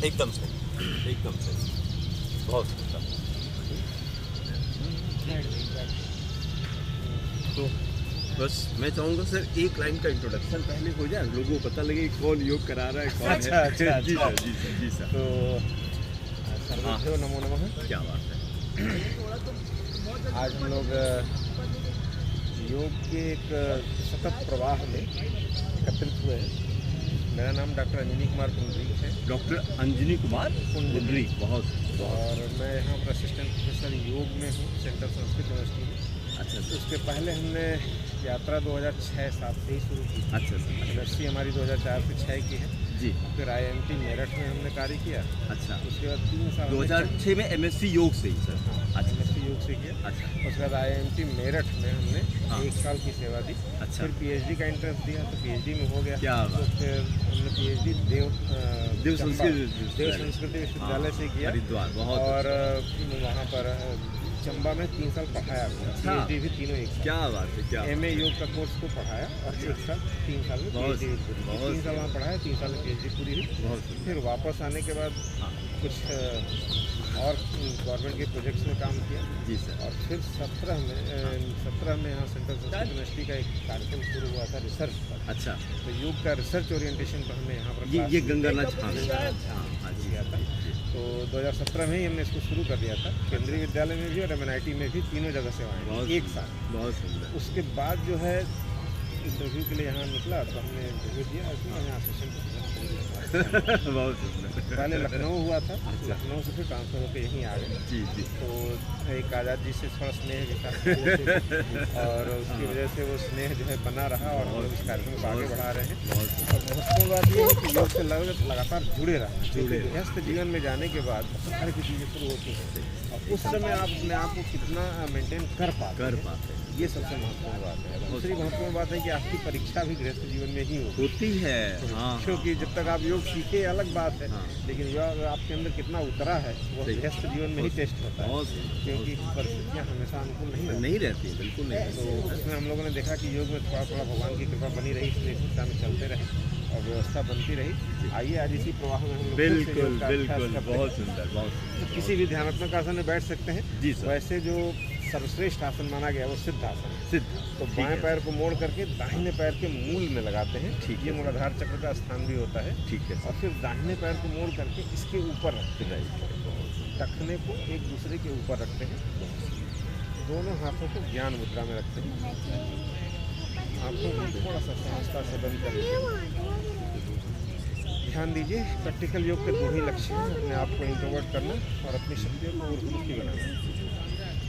एकदम सही, एकदम सही, बहुत सुंदर। तो बस मैं चाहूँगा सर एक लाइन का इंट्रोडक्शन पहले हो जाए, लोगों को पता लगे कौन योग करा रहा है, कौन है। अच्छा, जी सर, जी सर, जी सर। तो सर्वभ्यो नमो नमः। क्या बात है। आज हम लोग योग के एक सतत प्रवाह में एकत्रित हुए हैं। मेरा नाम डॉक्टर अंजनी कुमार पुंडरीक है। डॉक्टर अंजनी कुमार पुंडरीक, बहुत और मैं यहाँ पर असिस्टेंट प्रोफेसर योग में हूँ, सेंट्रल संस्कृत यूनिवर्सिटी में। अच्छा। उसके पहले हमने यात्रा 2006-07 से ही शुरू की। अच्छा सर। यूनिवर्सिटी हमारी 2004 से 6 की है जी। फिर IIMT मेरठ में हमने कार्य किया। अच्छा। उसके बाद 3 साल 2006 में MSc योग से ही सर। अच्छा। MSc योग से किया। अच्छा। उसके बाद IIMT मेरठ में हमने 1 साल की सेवा दी। अच्छा। फिर PhD का एंट्रेंस दिया तो PhD में हो गया। क्या तो फिर हमने PhD देव संस्कृति विश्वविद्यालय से किया, हरिद्वार। बहुत और वहाँ पर चंबा में 3 साल पढ़ाया। PhD भी तीनों एक साल। क्या बात है, क्या MA योग का कोर्स को पढ़ाया और 1 साल 3 साल में PhD भी पूरी। 3 साल वहाँ पढ़ाया, 3 साल में PhD पूरी हुई। फिर वापस आने के बाद कुछ और गवर्नमेंट के प्रोजेक्ट्स में काम किया। जी सर। और फिर 17 में यहाँ सेंट्रल संस्कृत यूनिवर्सिटी का एक कार्यक्रम शुरू हुआ था रिसर्च पर। अच्छा। तो योग का रिसर्च ओरिएंटेशन पर हमने यहाँ पर ये गंगानाथ किया था। तो 2017 में ही हमने इसको शुरू कर दिया था। केंद्रीय विद्यालय में भी और MNIT में भी, तीनों जगह सेवाएं 1 साल। बहुत सुंदर। उसके बाद जो है इंटरव्यू के लिए यहाँ निकला तो हमने इंटरव्यू दिया। उसमें यहाँ असिस्टेंट बहुत सुंदर। पहले लखनऊ हुआ था। लखनऊ से फिर ट्रांसफर होकर यहीं आ गए। जी जी। तो एक आज़ाद जी से थोड़ा स्नेह भी था और उसकी वजह से वो स्नेह जो है बना रहा और हम लोग इस कार्यक्रम को आगे बढ़ा रहे हैं। और महत्वपूर्ण बात ये है कि योग से लगातार जुड़े रहा। व्यस्त जीवन में जाने के बाद हर की चीज़ें शुरू होती हैं और उस समय आप अपने आप को कितना मेंटेन कर पाते, ये सबसे महत्वपूर्ण बात है। दूसरी महत्वपूर्ण बात है कि आपकी परीक्षा भी गृहस्थ जीवन में ही होती है। हाँ। क्योंकि जब तक आप योग सीखे अलग बात है, लेकिन योग आपके अंदर कितना उतरा है वो गृहस्थ जीवन में ही टेस्ट होता है, क्योंकि परिस्थितियाँ हमेशा अनुकूल नहीं रहती। बिल्कुल नहीं। तो उसमें हम लोगों ने देखा कि योग में थोड़ा थोड़ा भगवान की कृपा बनी रही, इसलिए इस दिशा में चलते रहे और व्यवस्था बनती रही। आइए आज इसी प्रवाह में हम लोग बिल्कुल बहुत सुंदर, बहुत सुंदर। किसी भी ध्यानात्मक आसन में बैठ सकते हैं। जी सर। वैसे जो सर्वश्रेष्ठ आसन माना गया वो सिद्ध आसन है। तो बाएं पैर को मोड़ करके दाहिने पैर के मूल में लगाते हैं। ठीक, ये मूलाधार चक्र का स्थान भी होता है। ठीक है। और फिर दाहिने पैर को मोड़ करके इसके ऊपर रखते हैं, टखने को एक दूसरे के ऊपर रखते हैं। दोनों हाथों को ज्ञान मुद्रा में रखते हैं। आंखों को थोड़ा सा सहजता से बंद करके ध्यान दीजिए। प्रैक्टिकल योग के 2 ही लक्ष्य हैं, अपने आप को इंट्रोवर्ट करना और अपनी शक्तियों को ऊर्ध्वमुखी बनाना।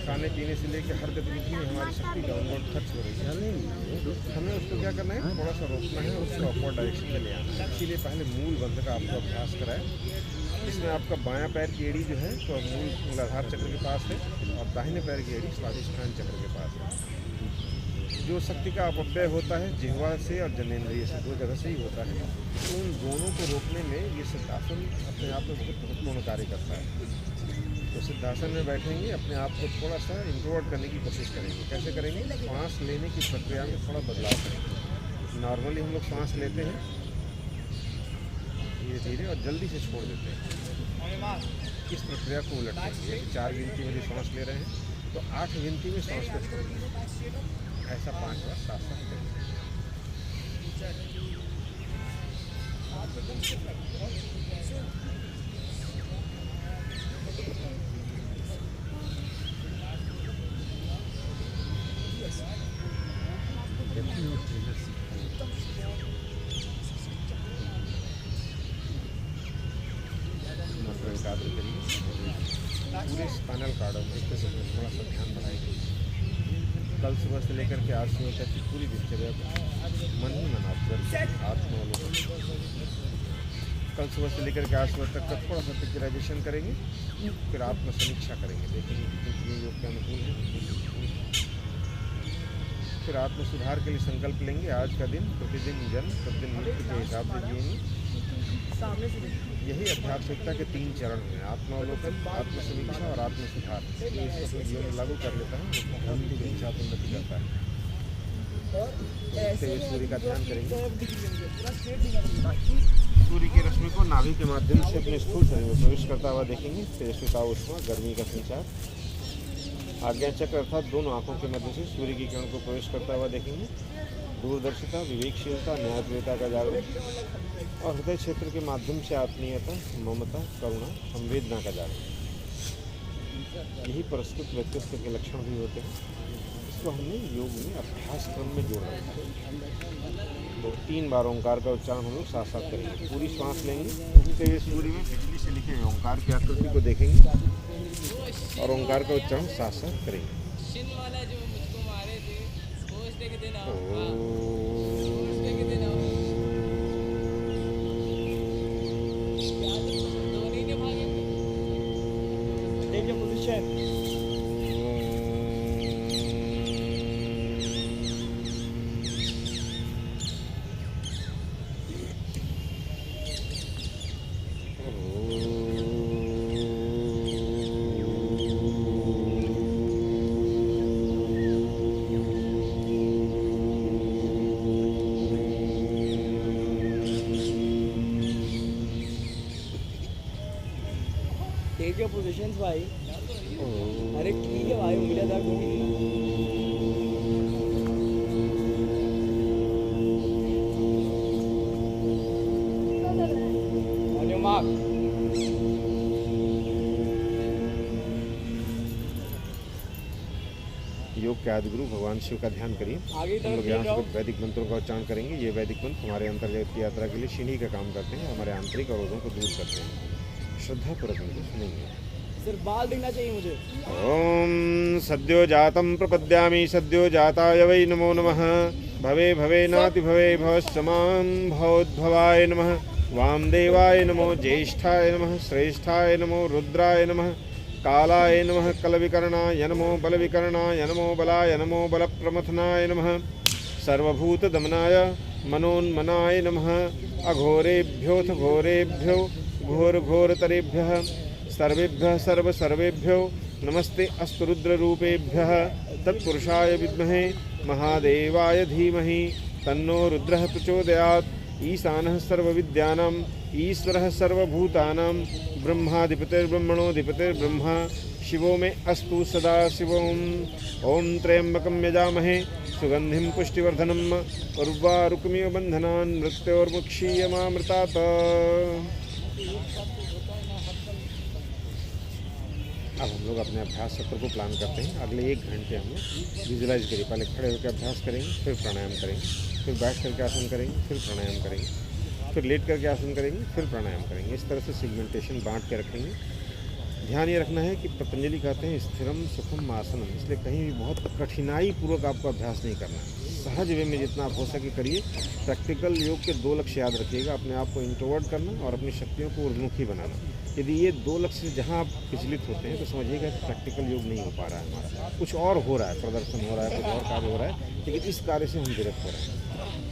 खाने पीने से लेकर हर गतिविधि में हमारी शक्ति डाउनवर्ड खर्च हो रही है, हमें उसको क्या करना है, थोड़ा सा रोकना है, उसको अपवर्ड डायरेक्शन में ले आना है। इसीलिए पहले मूल बंध का आपको अभ्यास कराएं, जिसमें आपका बायां पैर की एड़ी जो है तो मूलाधार चक्र के पास है और दाहिने पैर की एड़ी स्वादिष्ठान चक्र के पास है। जो शक्ति का अपव्यय होता है जिह्वा से और जनेंद्रिय से, 2 जगह से ही होता है। तो उन दोनों को रोकने में ये सिद्धासन अपने आप में बहुत महत्वपूर्ण कार्य करता है। तो सिद्धासन में बैठेंगे, अपने आप को थोड़ा सा इंट्रोवर्ट करने की कोशिश करेंगे। कैसे करेंगे? सांस लेने की प्रक्रिया में थोड़ा बदलाव करेंगे। नॉर्मली हम लोग सांस लेते हैं धीरे धीरे और जल्दी से छोड़ देते हैं। इस प्रक्रिया को उलटेंगे। 4 गिनती में जो सांस ले रहे हैं तो 8 गिनती में सांस को छोड़ेंगे। ऐसा 5 बार साथ साथ करेंगे। एकाग्र करिए। पूरे स्पाइनल कार्ड में थोड़ा सा ध्यान बढ़ाएंगे। कल सुबह से लेकर के आज सुबह तक की पूरी दिनचर्या को मन ही मन ऑब्जर्व, आत्मावलोकन। कल सुबह से लेकर के आज सुबह तक का थोड़ा सा पिक्चराइजेशन करेंगे, फिर आत्म समीक्षा करेंगे, देखेंगे कितनी चीज़ें योग के अनुकूल हैं। फिर आत्म सुधार के लिए संकल्प लेंगे। आज का दिन प्रतिदिन प्रतिदिन मृत्यु के हिसाब से जिएंगे। यही आध्यात्मिकता के 3 चरण हैं, आत्मावलोकन, आत्म समीक्षा और आत्म सुधार। ये इस अपने जीवन में लागू कर लेता है, आध्यात्मिक के हिसाब से उन्नति करता है। सूर्य का ध्यान करेंगे। सूर्य की रश्मि को नाभि के माध्यम से अपने स्थूल शरीर में प्रवेश करता हुआ देखेंगे। तेजस्विता, उष्मा, गर्मी का संचार। आज्ञा चक्र अर्थात दोनों आंखों के मध्य से सूर्य की किरण को प्रवेश करता हुआ देखेंगे। दूरदर्शिता, विवेकशीलता, न्यायप्रियता का जागरण और हृदय क्षेत्र के माध्यम से आत्मीयता, ममता, करुणा, संवेदना का जागरण। यही प्रस्तुत व्यक्तित्व के लक्षण भी होते हैं। इसको हमने योग में अभ्यास क्रम में जोड़ रखा है। तो 3 बार ओंकार का उच्चारण हम लोग साथ साथ करेंगे। पूरी श्वास लेंगे, उगते हुए सूर्य में बिजली से लिखे हुए ओंकार की आकृति को देखेंगे और ओंकार का उच्चारण साथ साथ करेंगे। टेक योर पोजीशंस भाई। अरे ठीक है भाई, उंगलियां दर्द होगी। On your mark. योग के आदि गुरु भगवान शिव का ध्यान करिए। हम लोग यहाँ से वैदिक मंत्रों का उच्चारण करेंगे। ये वैदिक मंत्र हमारे अंतर्जगत की यात्रा के लिए सीढ़ी का काम करते हैं, हमारे आंतरिक अवरोधों को दूर करते हैं। श्रद्धापूर्वक इनको सुनेंगे। सिर्फ बाल दिखना चाहिए मुझे। ओम सद्यो जातं प्रपद्यामि सद्यो जाताय वै नमो नमः। भवे भवे नाति भवे भवश्चमां भवोद्भवाय नमः। वामदेवाय नमो, ज्येष्ठाय नमः, श्रेष्ठाय नमो, रुद्राय नमः, कालाय नमः, कलविकर्णाय नमो, बलविकर्णाय नमो, बलाय नमो, बलप्रमथनाय नमः, सर्वभूतदमनाय मनोन्मनाय नमः। अघोरेभ्योऽथ घोरेभ्यो घोरघोरतरेभ्यः सर्वेभ्यः सर्वसर्वेभ्यो नमस्ते अस्तु रुद्ररूपेभ्यः। तत्पुरुषाय विद्महे महादेवाय धीमहि तन्नो रुद्रः प्रचोदयात्। ईशानः सर्वविद्यानाम् ईश्वरः सर्वभूतानां ब्रह्माधिपतिर्ब्रह्मणोऽधिपतिर्ब्रह्मा शिवो मे अस्तु सदा शिवम्। ॐ त्र्यम्बकं यजामहे सुगन्धिं पुष्टिवर्धनम् उर्वारुकमिव बन्धनान् मृत्योर्मुक्षीयमामृतात्। अब हम लोग अपने अभ्यास सत्र को प्लान करते हैं। अगले 1 घंटे हम लोग विजुलाइज करिए। पहले खड़े होकर अभ्यास करेंगे, फिर प्राणायाम करेंगे, फिर बैठ करके आसन करेंगे, फिर प्राणायाम करेंगे, फिर लेट करके आसन करेंगे, फिर प्राणायाम करेंगे। इस तरह से सेगमेंटेशन बांट के रखेंगे। ध्यान ये रखना है कि पतंजलि कहते हैं स्थिरम सुखम आसनम, इसलिए कहीं भी बहुत कठिनाई पूर्वक आपको अभ्यास नहीं करना है। सहज वे में जितना आप हो सके करिए। प्रैक्टिकल योग के 2 लक्ष्य याद रखिएगा, अपने आप को इंट्रोवर्ट करना और अपनी शक्तियों को ऊर्ध्वमुखी बनाना। यदि ये 2 लक्ष्य जहाँ आप विचलित होते हैं तो समझिएगा कि प्रैक्टिकल योग नहीं हो पा रहा है हमारा। कुछ और हो रहा है, प्रदर्शन हो रहा है, कुछ और कार्य हो रहा है, लेकिन इस कार्य से हम विरक्त हो रहे हैं।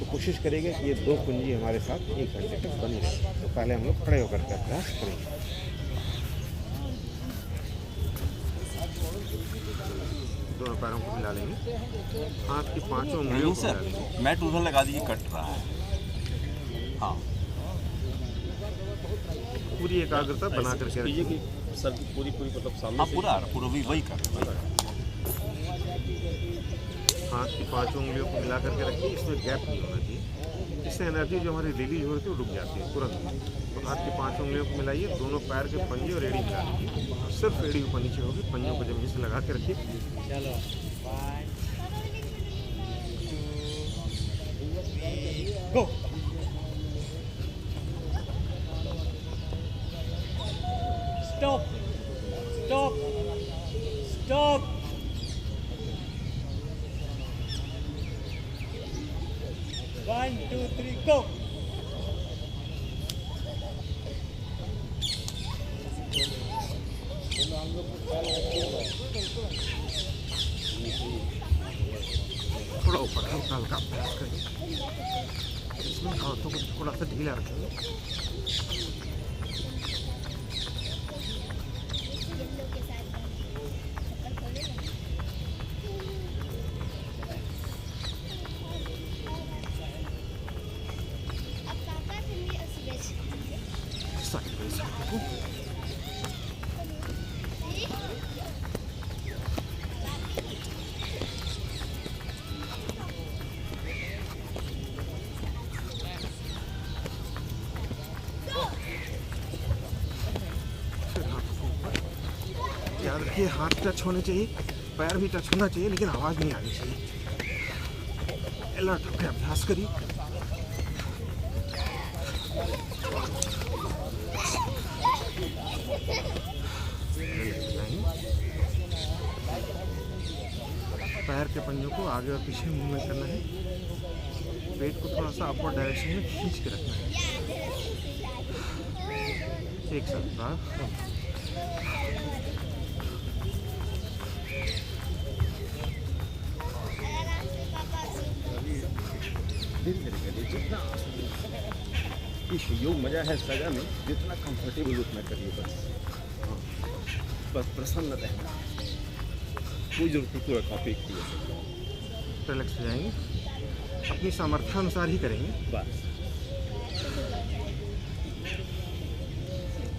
तो कोशिश करेंगे कि ये 2 कुंजी हमारे साथ 1 घंटे तक बनी रहे। तो पहले हम लोग खड़े होकर के अभ्यास करेंगे। दोनों पैरों को मिला लेंगे, हाथ की 5 उंगलियों को मिला लेंगे। मैट उधर लगा दीजिए, कट रहा है। हाँ, पूरी एकाग्रता बना करके रखिए कि सर की पूरी मतलब सामने पूरा भी वही कर। हाथ की 5 उंगलियों को मिला करके रखिए, इसमें गैप नहीं होना चाहिए। इससे एनर्जी जो हमारी रिलीज हो रही है वो रुक जाती है तुरंत। तो हाथ की 5 उंगलियों को मिलाइए, दोनों पैर के पंजे और एड़ी मिला लीजिए। सिर्फ एड़ी ऊपर नीचे होगी, पंजों को जमीन से लगा के रखिए। चलो गो। Stop! Stop! Stop! 1, 2, 3, go! थोड़ा ऊपर हल्का हल्का अभ्यास करिए। इसमें हाथों को थोड़ा सा ढीला रखेंगे। साइड बाई साइड देखो। फिर हाथ को ऊपर। याद रखिए हाथ टच होने चाहिए, पैर भी टच होना चाहिए, लेकिन आवाज़ नहीं आनी चाहिए। अलर्ट होकर अभ्यास करिए। पैर के पंजों को आगे और पीछे मूवमेंट करना है। पेट को थोड़ा सा अपवर्ड डायरेक्शन में खींच के रखना है। एक साथ बार धीरे धीरे करिए, जितना इस योग मजा है सजा में, जितना कंफर्टेबल उतना करिए बस। हाँ, बस प्रसन्न रहना, कोई जरूरत नहीं पूरा कॉपी की। रिलैक्स हो जाएंगे, अपनी सामर्थ्य अनुसार ही करेंगे। बस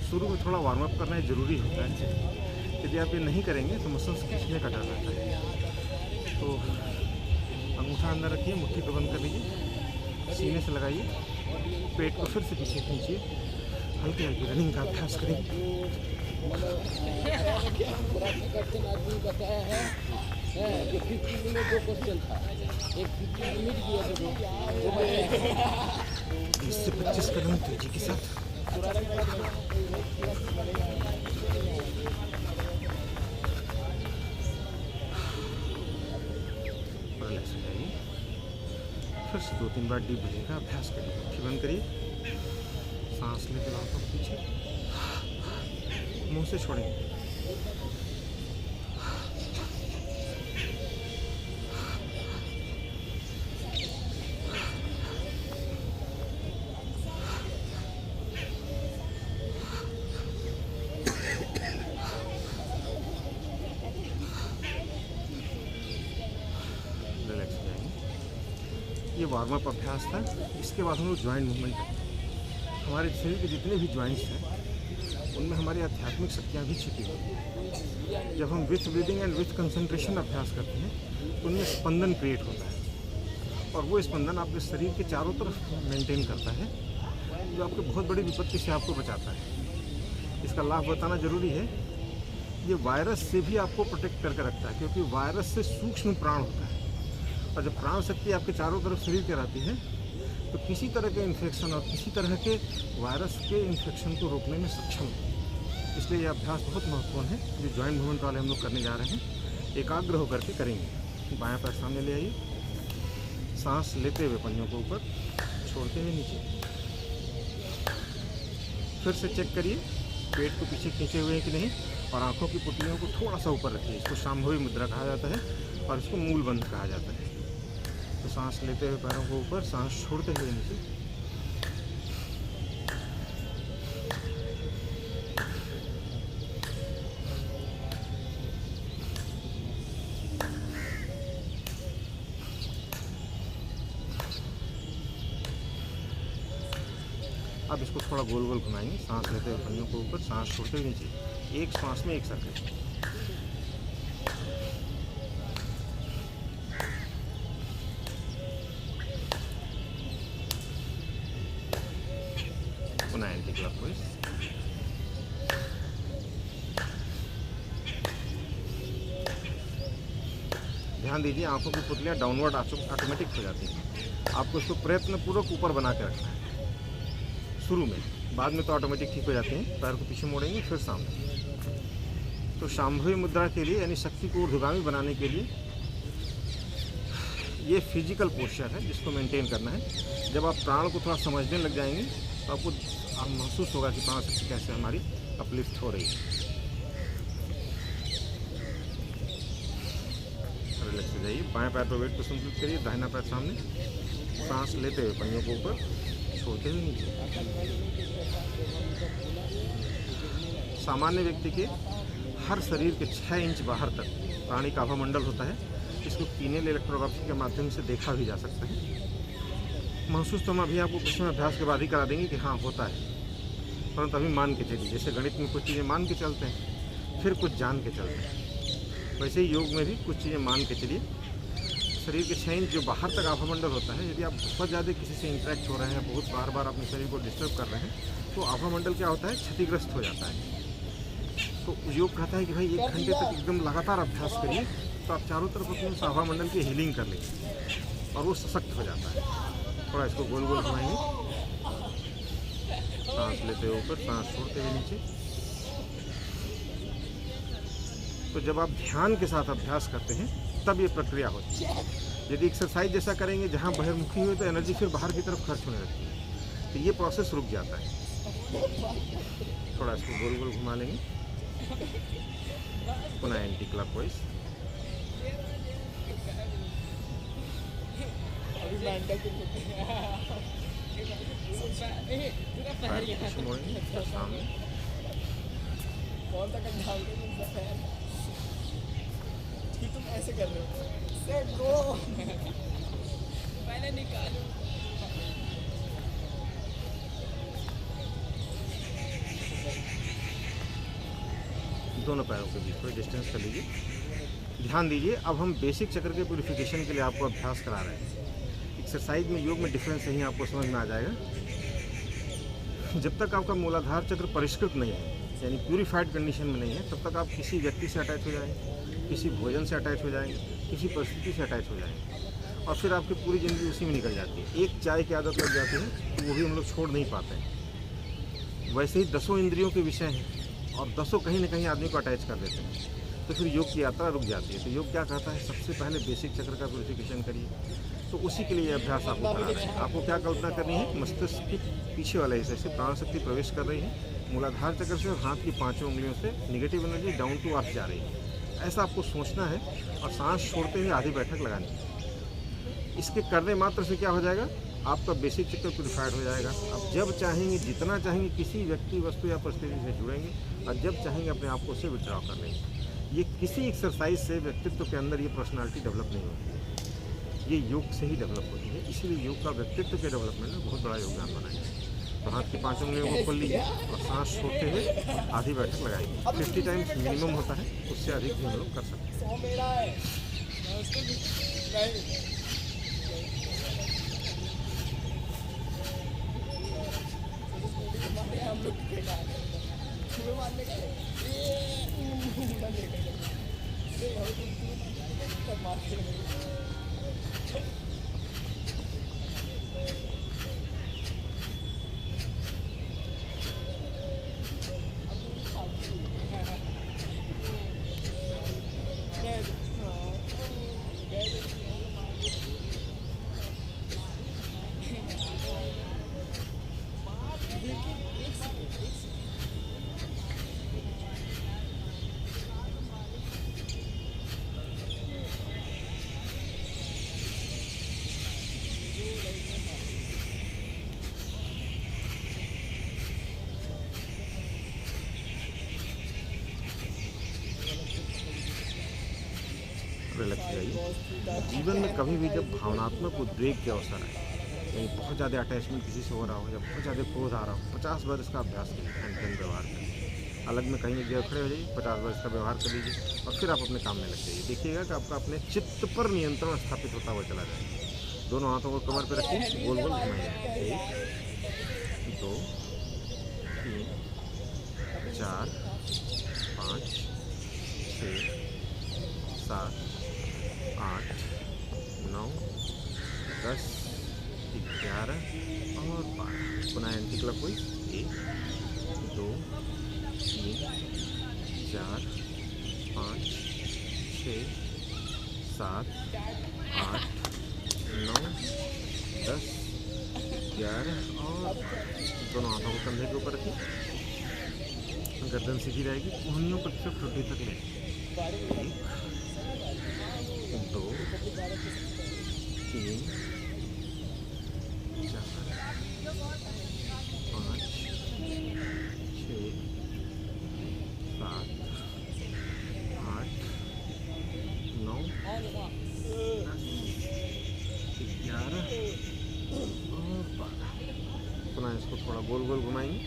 शुरू में थोड़ा वार्म अप करना ज़रूरी होता है। यदि आप ये नहीं करेंगे तो मसल्स खींचने का डर रहता है। तो अंगूठा अंदर रखिए, मुट्ठी को बंद कर लीजिए, सीने से लगाइए, पेट को फिर से पीछे खींचिए, हल्की हल्की रनिंग का अभ्यास करें। जो 50 में 2 क्वेश्चन था, एक 50 मिनट दिया था 20 से 25 कदम तेजी के साथ। रिलैक्स हो जाइए, फिर से 2-3 बार डीप ब्रीथिंग का अभ्यास करिए। मुट्ठी बंद करिए, सांस लेते आंखों को पीछे, मुंह से छोड़ेंगे। रिलैक्स हो जाएंगे। ये वार्म अप अभ्यास था। इसके बाद हम लोग ज्वाइंट मूवमेंट करते हैं। हमारे शरीर के जितने भी ज्वाइंट्स हैं उनमें हमारी आध्यात्मिक शक्तियाँ भी छिपी हुई हैं। जब हम with breathing and with concentration अभ्यास करते हैं तो उनमें स्पंदन क्रिएट होता है, और वो स्पंदन आपके शरीर के चारों तरफ मेंटेन करता है, जो आपको बहुत बड़ी विपत्ति से आपको बचाता है। इसका लाभ बताना जरूरी है। ये वायरस से भी आपको प्रोटेक्ट करके रखता है, क्योंकि वायरस से सूक्ष्म प्राण होता है, और जब प्राण शक्ति आपके चारों तरफ शरीर के रहती है तो किसी तरह के इन्फेक्शन और किसी तरह के वायरस के इन्फेक्शन को रोकने में सक्षम है। इसलिए यह अभ्यास बहुत महत्वपूर्ण है, जो जॉइंट मूवमेंट वाले हम लोग करने जा रहे हैं। एकाग्र होकर के करेंगे। बायां पैर सामने ले आइए, सांस लेते हुए पंजों को ऊपर, छोड़ते हुए नीचे। फिर से चेक करिए पेट को पीछे खींचे हुए हैं कि नहीं, और आंखों की पुतलियों को थोड़ा सा ऊपर रखिए। इसको शांभवी मुद्रा कहा जाता है और इसको मूल बंध कहा जाता है। तो सांस लेते हुए पैरों को ऊपर, सांस छोड़ते हुए नीचे। अब इसको थोड़ा गोल गोल घुमाएंगे। सांस लेते हुए पंजों को ऊपर, सांस छोड़ते हुए नीचे। एक सांस में एक सर्कल। पुनः एंटी क्लॉकवाइज। ध्यान दीजिए, आंखों की पुतलियां डाउनवर्ड ऑटोमेटिक हो जाती हैं। आपको इसको प्रयत्नपूर्वक ऊपर बना के रखना है शुरू में, बाद में तो ऑटोमेटिक ठीक हो जाते हैं। पैर को पीछे मोड़ेंगे, फिर सामने। तो शांभवी मुद्रा के लिए, यानी शक्ति को ऊर्ध्वगामी बनाने के लिए, ये फिजिकल पोस्चर है जिसको मेंटेन करना है। जब आप प्राण को थोड़ा समझने लग जाएंगे तो आपको महसूस होगा कि प्राण शक्ति कैसे हमारी अपलिफ्ट हो रही है। रिलैक्स हो जाइए, बाएं पैर पर वेट को संतुलित करिए, दाहिना पैर सामने, सांस लेते हुए पंजों को ऊपर, छोड़ते हुए नीचे। सामान्य व्यक्ति के हर शरीर के 6 इंच बाहर तक प्राणी का आभामंडल होता है। इसको कीनेल इलेक्ट्रोग्राफी के माध्यम से देखा भी जा सकता है। महसूस तो हम अभी आपको कुछ समय अभ्यास के बाद ही करा देंगे कि हाँ होता है। परंतु अभी मान के चलिए, जैसे गणित में कुछ चीज़ें मान के चलते हैं, फिर कुछ जान के चलते हैं, वैसे ही योग में भी कुछ चीज़ें मान के चलिए। शरीर के 6 इंच जो बाहर तक आभामंडल होता है, यदि आप बहुत ज़्यादा किसी से इंटरेक्ट हो रहे हैं, बहुत बार बार अपने शरीर को डिस्टर्ब कर रहे हैं, तो आभामंडल क्या होता है, क्षतिग्रस्त हो जाता है। तो योग कहता है कि भाई 1 घंटे तक एकदम लगातार अभ्यास करिए, तो आप चारों तरफ अपने उस आभामंडल की हीलिंग कर लेंगे और वो सशक्त हो जाता है। थोड़ा इसको गोल गोल घुमाएंगे, सांस लेते हुए ऊपर, सांस छोड़ते हुए नीचे। तो जब आप ध्यान के साथ अभ्यास करते हैं तब ये प्रक्रिया होती है। यदि एक्सरसाइज जैसा करेंगे जहाँ बहिर्मुखी हुई, तो एनर्जी फिर बाहर की तरफ खर्च होने लगती है, तो ये प्रोसेस रुक जाता है। थोड़ा इसको गोल गोल घुमा लेंगे, पुनः एंटी क्लॉकवाइज। सामने तुम ऐसे कर रहे हो, सेट गो मैंने निकालू। दोनों पैरों के बीच थोड़ी डिस्टेंस कर लीजिए। ध्यान दीजिए, अब हम बेसिक चक्र के प्यूरिफिकेशन के लिए आपको अभ्यास करा रहे हैं। एक्सरसाइज में योग में डिफरेंस यही आपको समझ में आ जाएगा। जब तक आपका मूलाधार चक्र परिष्कृत नहीं है, यानी प्यूरिफाइड कंडीशन में नहीं है, तब तक आप किसी व्यक्ति से अटैच हो जाएंगे, किसी भोजन से अटैच हो जाएंगे, किसी परिस्थिति से अटैच हो जाएंगे, और फिर आपकी पूरी ज़िंदगी उसी में निकल जाती है। एक चाय की आदत लग जाती है तो वो भी हम लोग छोड़ नहीं पाते हैं। वैसे ही 10 इंद्रियों के विषय हैं और 10 कहीं ना कहीं आदमी को अटैच कर देते हैं, तो फिर योग की यात्रा रुक जाती है। तो योग क्या कहता है, सबसे पहले बेसिक चक्र का प्यूरिफिकेशन करिए। तो उसी के लिए ये अभ्यास आपको करा रहे हैं। आपको क्या कल्पना करनी है, मस्तिष्क के पीछे वाले हिस्से से प्राण शक्ति प्रवेश कर रही है, मूलाधार चक्र से और हाथ की 5 उंगलियों से negative energy down to earth जा रही है। ऐसा आपको सोचना है और सांस छोड़ते हुए आधी बैठक लगानी है। इसके करने मात्र से क्या हो जाएगा, आपका बेसिक चक्र प्यूरिफाइड हो जाएगा। आप जब चाहेंगे, जितना चाहेंगे, किसी व्यक्ति, वस्तु या परिस्थिति से जुड़ेंगे, और जब चाहेंगे अपने आप को उससे विड्रॉ कर लेंगे। ये किसी एक्सरसाइज से व्यक्तित्व के अंदर ये पर्सनालिटी डेवलप नहीं होती है, ये योग से ही डेवलप होती है। इसीलिए योग का व्यक्तित्व के डेवलपमेंट में बहुत बड़ा योगदान बनाएगा। तो हाथ की 5 उंगलियों को खोल लीजिए और सांस छोड़ते हुए आधी बैठक लगाएंगे। 50 टाइम्स मिनिमम होता है, उससे अधिक भी हम लोग कर सकते हैं। 100 मेरा है, मैं उसको नहीं हम लोग तुम्हें मारने का रिलैक्स हो जाइए। जीवन में कभी भी जब भावनात्मक उद्वेग के अवसर आए, यानी बहुत ज़्यादा अटैचमेंट किसी से हो रहा हो या बहुत ज़्यादा क्रोध आ रहा हो, 50 बार इसका अभ्यास कीजिए। हैंड व्यवहार करिए, अलग में कहीं एक जगह खड़े हो जाइए, 50 बार इसका व्यवहार कर लीजिए और फिर आप अपने काम में लग जाइए। देखिएगा कि आपका अपने चित्त पर नियंत्रण स्थापित होता हुआ चला जाएगा। दोनों हाथों को कमर पर रखिए, गोल गोल घुमाइए। 1 2 3 4 5 6 7 8 9 10 11 और 12। पुनः एंटी क्लॉकवाइज 1 2 3 4 5 6 7 8 9 10 11 और दोनों हाथों को कंधे के ऊपर रखिए। गर्दन सीधी रहेगी, कोहनियों पर सिर्फ ठुड्डी तक लें। 1 2 3 4 5 6 7 8 9 10 11 और 12। पुनः इसको थोड़ा गोल गोल घुमाएंगे,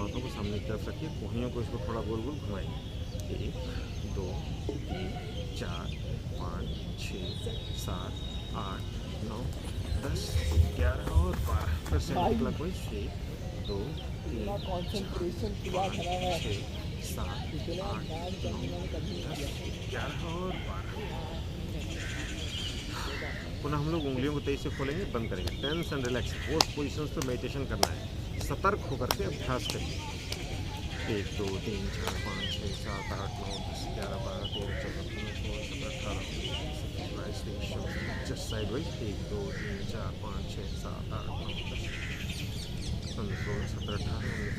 हाथों को सामने की तरफ रखिए, कोहनियों को इसको थोड़ा गोल गोल घुमाइए। 1 2 3 4 5 6 7 8 9 10 11 और 12। फिर सेंटर क्लॉकवाइज 1 2 3 कंसंट्रेशन पूरा 5 खराब है 6 7 इतना 8 काम 9 करने में कभी 10 11 और 12। पुनः हम लोग उंगलियों को तेज से खोलेंगे, बंद करेंगे। Tense and relax both positions पे मेडिटेशन करना है। सतर्क होकर के अभ्यास करिए। 1 2 3 4 5 6 7 8 9 10 11 12 13 14 15 16 17 18 जस्ट साइडवाइज 1 2 3 4 5 6 7 8 9 10 15 16 17 18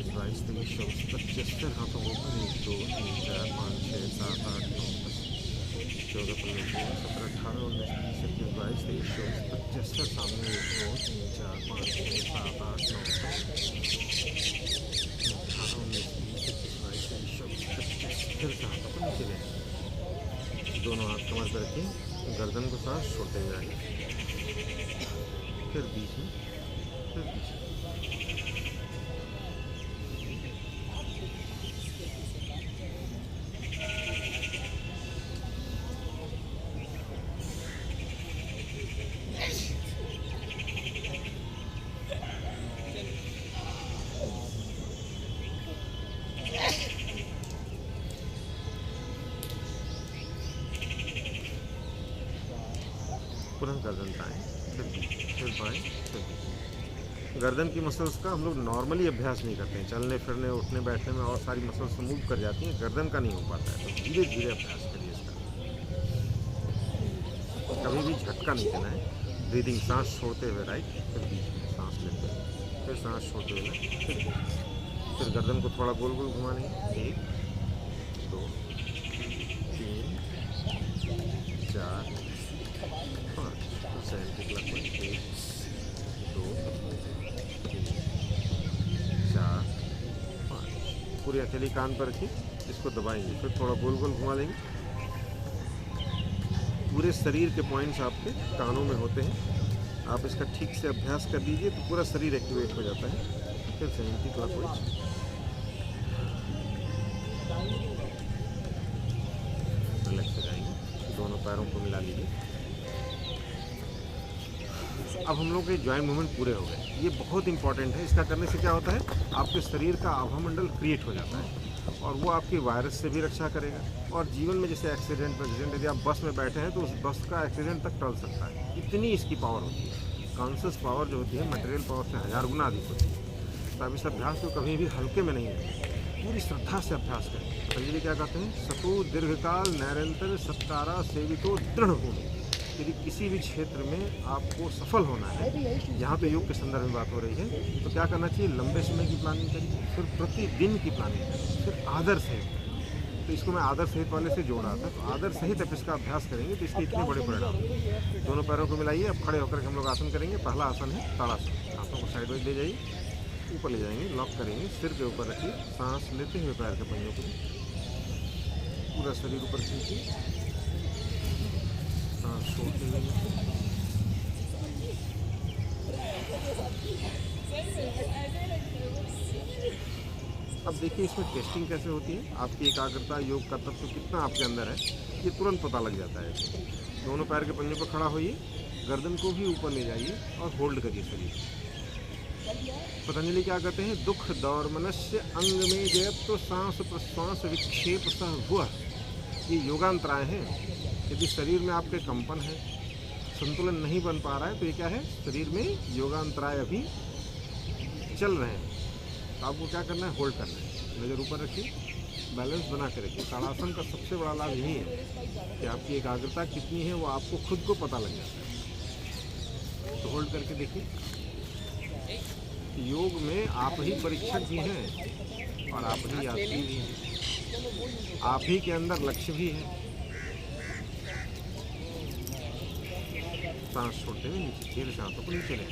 19 20 21 22 फिर हाथों को ऊपर 1 2 3 4 5 6 7 8 9 10 14 15 16 17 18 19 20 21 22 23 फिर सामने 1 2 3 4 5 6 7 8 9 10 18 19 20 21 22 फिर हाथों को नीचे ले, दोनों हाथ कमर पर रखिए, गर्दन को सांस छोड़ते हुए आइए, फिर बीच में, फिर बीच में। पुनः गर्दन दाएं, फिर बाएं, फिर बीच। गर्दन की मसल्स का हम लोग नॉर्मली अभ्यास नहीं करते हैं, चलने फिरने उठने बैठने में और सारी मसल्स मूव कर जाती हैं, गर्दन का नहीं हो पाता है। तो धीरे धीरे अभ्यास करिए इसका, कभी भी झटका नहीं देना है। ब्रीदिंग, सांस छोड़ते हुए राइट, फिर बीच में सांस लेते हुए, फिर सांस छोड़ते हुए फिर गर्दन को थोड़ा गोल गोल घुमाने, 1 2 3 4 5 1 2 3 4 5। पूरी हथेली कान पर रखिए, इसको दबाएंगे, फिर थोड़ा गोल गोल घुमा लेंगे। पूरे शरीर के पॉइंट्स आपके कानों में होते हैं, आप इसका ठीक से अभ्यास कर लीजिए तो पूरा शरीर एक्टिवेट हो जाता है। फिर 70 क्लॉकवाइज, रिलैक्स हो जाएंगे, दोनों पैरों को मिला लीजिए। अब हम लोग के जॉइंट मूवमेंट पूरे हो गए। ये बहुत इंपॉर्टेंट है, इसका करने से क्या होता है, आपके शरीर का आभामंडल क्रिएट हो जाता है और वो आपकी वायरस से भी रक्षा करेगा। और जीवन में जैसे एक्सीडेंट यदि आप बस में बैठे हैं तो उस बस का एक्सीडेंट तक टल सकता है, इतनी इसकी पावर होती है। कॉन्शियस पावर जो होती है मटेरियल पावर से 1000 गुना अधिक होती है। तो आप इस अभ्यास को कभी भी हल्के में नहीं लें, पूरी श्रद्धा से अभ्यास करें। पतंजलि क्या कहते हैं, सतु दीर्घकाल नैरंतर सत्कारा सेवितो दृढ़ होने। यदि किसी भी क्षेत्र में आपको सफल होना है, यहाँ पे योग के संदर्भ में बात हो रही है, तो क्या करना चाहिए, लंबे समय की प्लानिंग करिए, फिर प्रतिदिन की प्लानिंग करिए, फिर आदर सहित। तो इसको मैं आदर सहित वाले से जोड़ रहा था, तो आदर सहित आप इसका अभ्यास करेंगे तो इसके इतने बड़े परिणाम। दोनों पैरों को मिलाइए, अब खड़े होकर हम लोग आसन करेंगे। पहला आसन है ताड़ासन, हाथों को साइड वाइज ले जाइए, ऊपर ले जाएंगे, लॉक करेंगे, सिर के ऊपर रखिए, सांस लेते हुए पैर के पहियों को पूरा शरीर ऊपर खींचिए, सांस छोड़ते हुए। अब देखिए इसमें टेस्टिंग कैसे होती है, आपकी एकाग्रता, योग का तत्व कितना आपके अंदर है, ये तुरंत पता लग जाता है। दोनों पैर के पंजों पर खड़ा होइए, गर्दन को भी ऊपर ले जाइए और होल्ड करिए शरीर। पतंजलि क्या कहते हैं, दुख दौर मनुष्य अंग में जयत तो सांस प्रश्वास विक्षेप सह हुआ। ये योगांतराएँ हैं। यदि शरीर में आपके कंपन है, संतुलन नहीं बन पा रहा है, तो ये क्या है, शरीर में योगांतराय अभी चल रहे हैं। तो आपको क्या करना है, होल्ड करना है, नज़र ऊपर रखिए, बैलेंस बना के रखिए। ताड़ासन का सबसे बड़ा लाभ यही है कि आपकी एकाग्रता कितनी है वो आपको खुद को पता लग जाता है। तो होल्ड करके देखिए। योग में आप ही परीक्षक भी हैं और आप ही यात्री भी हैं, आप ही के अंदर लक्ष्य भी है। सांस छोड़ते हुए नीचे, धीरे से हाथों को नीचे लें,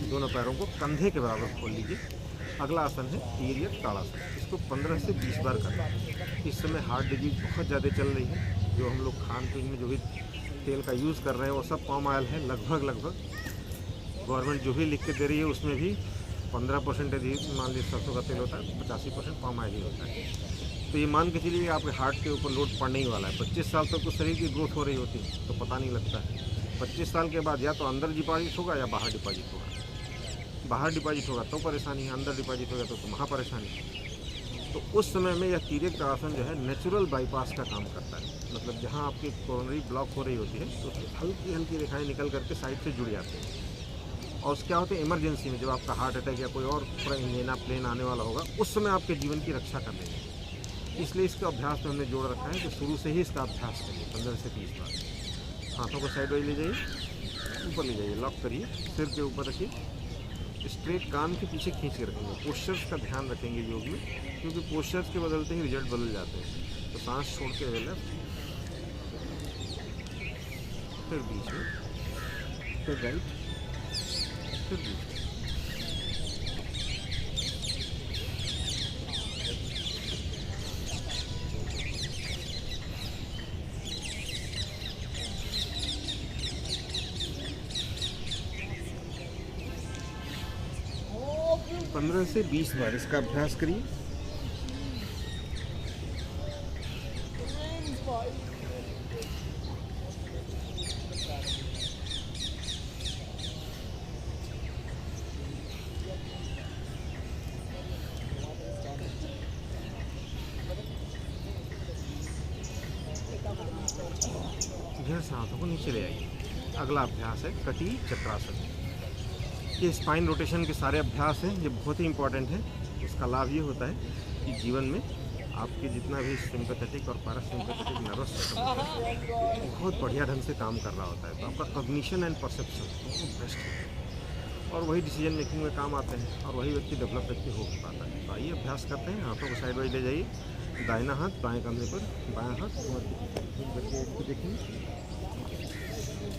दोनों पैरों को कंधे के बराबर खोल लीजिए। अगला आसन है तीर्यक ताड़ासन, इसको 15 से 20 बार करना है। इस समय हार्ट डिजीज बहुत ज़्यादा चल रही है, जो हम लोग खान पीन में जो भी तेल का यूज़ कर रहे हैं वो सब पाम ऑयल है, लगभग गवर्नमेंट जो भी लिख के दे रही है उसमें भी 15% यदि मान लीजिए सरसों का तेल होता है, 85% पाम ऑयल ही होता है। तो ये मान के चलिए आपके हार्ट के ऊपर लोड पड़ने ही वाला है। 25 साल तक तो शरीर की ग्रोथ हो रही होती है, तो पता नहीं लगता है। 25 साल के बाद या तो अंदर डिपॉजिट होगा या बाहर डिपॉजिट होगा। बाहर डिपॉजिट होगा तो परेशानी है, अंदर डिपॉजिट होगा तो महा परेशानी है। तो उस समय में यह तिर्यक ताड़ासन जो है नेचुरल बाईपास का काम करता है। मतलब जहाँ आपकी कोरोनरी ब्लॉक हो रही होती है तो हल्की हल्की रेखाएँ निकल करके साइड से जुड़ जाती हैं। और क्या होता है, इमरजेंसी में जब आपका हार्ट अटैक या कोई और पूरा इंजन प्लेन आने वाला होगा, उस समय आपके जीवन की रक्षा कर लेंगे। इसलिए इसका अभ्यास में हमने जोड़ रखा है कि शुरू से ही इसका अभ्यास करिए 15 से 20 बार। हाथों को साइड वाइज ले जाइए, ऊपर ले जाइए, लॉक करिए, सिर के ऊपर रखिए, स्ट्रेट कान के पीछे खींच के रखेंगे। पोस्चर्स का ध्यान रखेंगे योग में, क्योंकि पोस्चर्स के बदलते ही रिजल्ट बदल जाते हैं। तो सांस छोड़ के लेफ्ट, फिर बीच में, फिर राइट, फिर बीच में। 15 से 20 बार इसका अभ्यास करिए। धीरे से हाथों को नीचे ले आइए। अगला अभ्यास है कटी चक्रासन। ये स्पाइन रोटेशन के सारे अभ्यास हैं, ये बहुत ही इंपॉर्टेंट है। इसका लाभ ये होता है कि जीवन में आपके जितना भी सिंपैथेटिक और पैरासिम्पैथेटिक नर्वस सिस्टम होता है बहुत बढ़िया ढंग से काम कर रहा होता है। तो आपका कॉग्निशन एंड परसेप्शन बहुत बेस्ट है और वही डिसीजन मेकिंग में काम आते हैं और वही व्यक्ति डेवलप व्यक्ति हो पाता है। तो आइए अभ्यास करते हैं। हाथों को साइड वाइज ले जाइए, दाहिना हाथ बाएं कंधे पर, बायां हाथ को देखेंगे,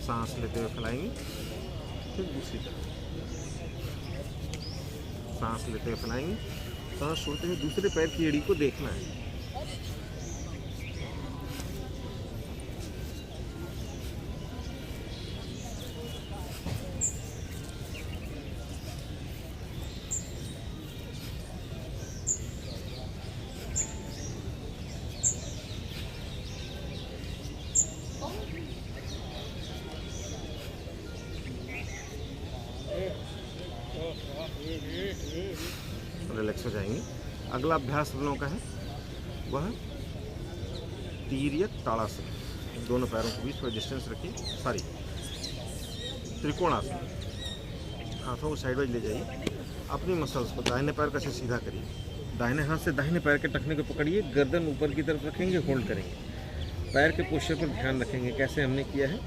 सांस लेते हुए फैलाएंगे, फिर दूसरी तरफ सांस लेते हुए फैलाएंगे, सांस छोड़ते हुए दूसरे पैर की एड़ी को देखना है। रिलैक्स हो जाएंगे। अगला अभ्यास हम लोगों का है वह तिर्यक ताड़ासन। दोनों पैरों के बीच पर डिस्टेंस रखिए, सॉरी त्रिकोणासन। हाथों को साइड वाइज ले जाइए, अपनी मसल्स को दाहिने पैर का सीधा करिए, दाहिने हाथ से दाहिने पैर के टखने को पकड़िए, गर्दन ऊपर की तरफ रखेंगे, होल्ड करेंगे। पैर के पोस्चर पर ध्यान रखेंगे कैसे हमने किया है।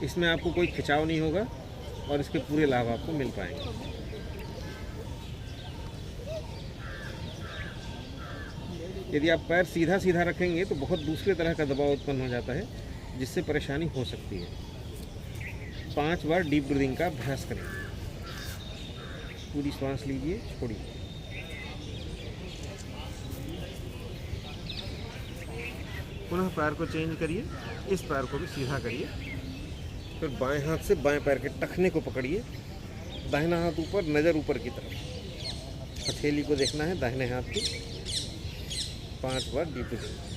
इसमें आपको कोई खिंचाव नहीं होगा और इसके पूरे लाभ आपको मिल पाएंगे। यदि आप पैर सीधा सीधा रखेंगे तो बहुत दूसरे तरह का दबाव उत्पन्न हो जाता है, जिससे परेशानी हो सकती है। 5 बार डीप ब्रीदिंग का अभ्यास करें। पूरी सांस लीजिए, छोड़िए। पुनः पैर को चेंज करिए, इस पैर को भी सीधा करिए, फिर बाएं हाथ से बाएं पैर के टखने को पकड़िए, दाहिना हाथ ऊपर, नज़र ऊपर की तरफ, हथेली को देखना है दाहिने हाथ की। 5 बार डीप ब्रीथिंग।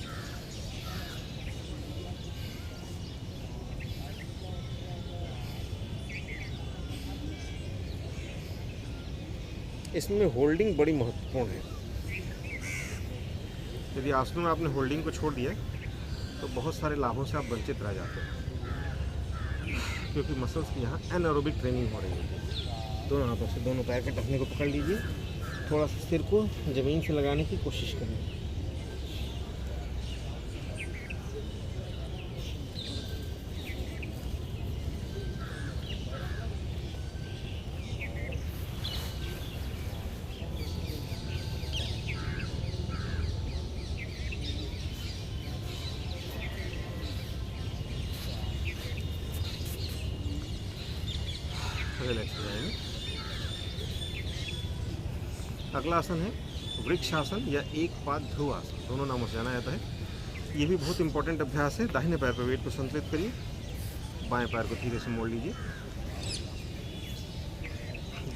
इसमें होल्डिंग बड़ी महत्वपूर्ण है। यदि आसनों में आपने होल्डिंग को छोड़ दिया तो बहुत सारे लाभों से आप वंचित रह जाते हैं, क्योंकि मसल्स की यहाँ एनारोबिक ट्रेनिंग हो रही है। दोनों हाथों से दोनों पैर के टखने को पकड़ लीजिए, थोड़ा सा सिर को ज़मीन से लगाने की कोशिश करिए। रिलैक्स हो जाएंगे। अगला आसन है वृक्षासन या एक पाद ध्रुव आसन, दोनों नामों से जाना जाता है। ये भी बहुत इंपॉर्टेंट अभ्यास है। दाहिने पैर पर वेट को संतुलित करिए, बाएं पैर को धीरे से मोड़ लीजिए,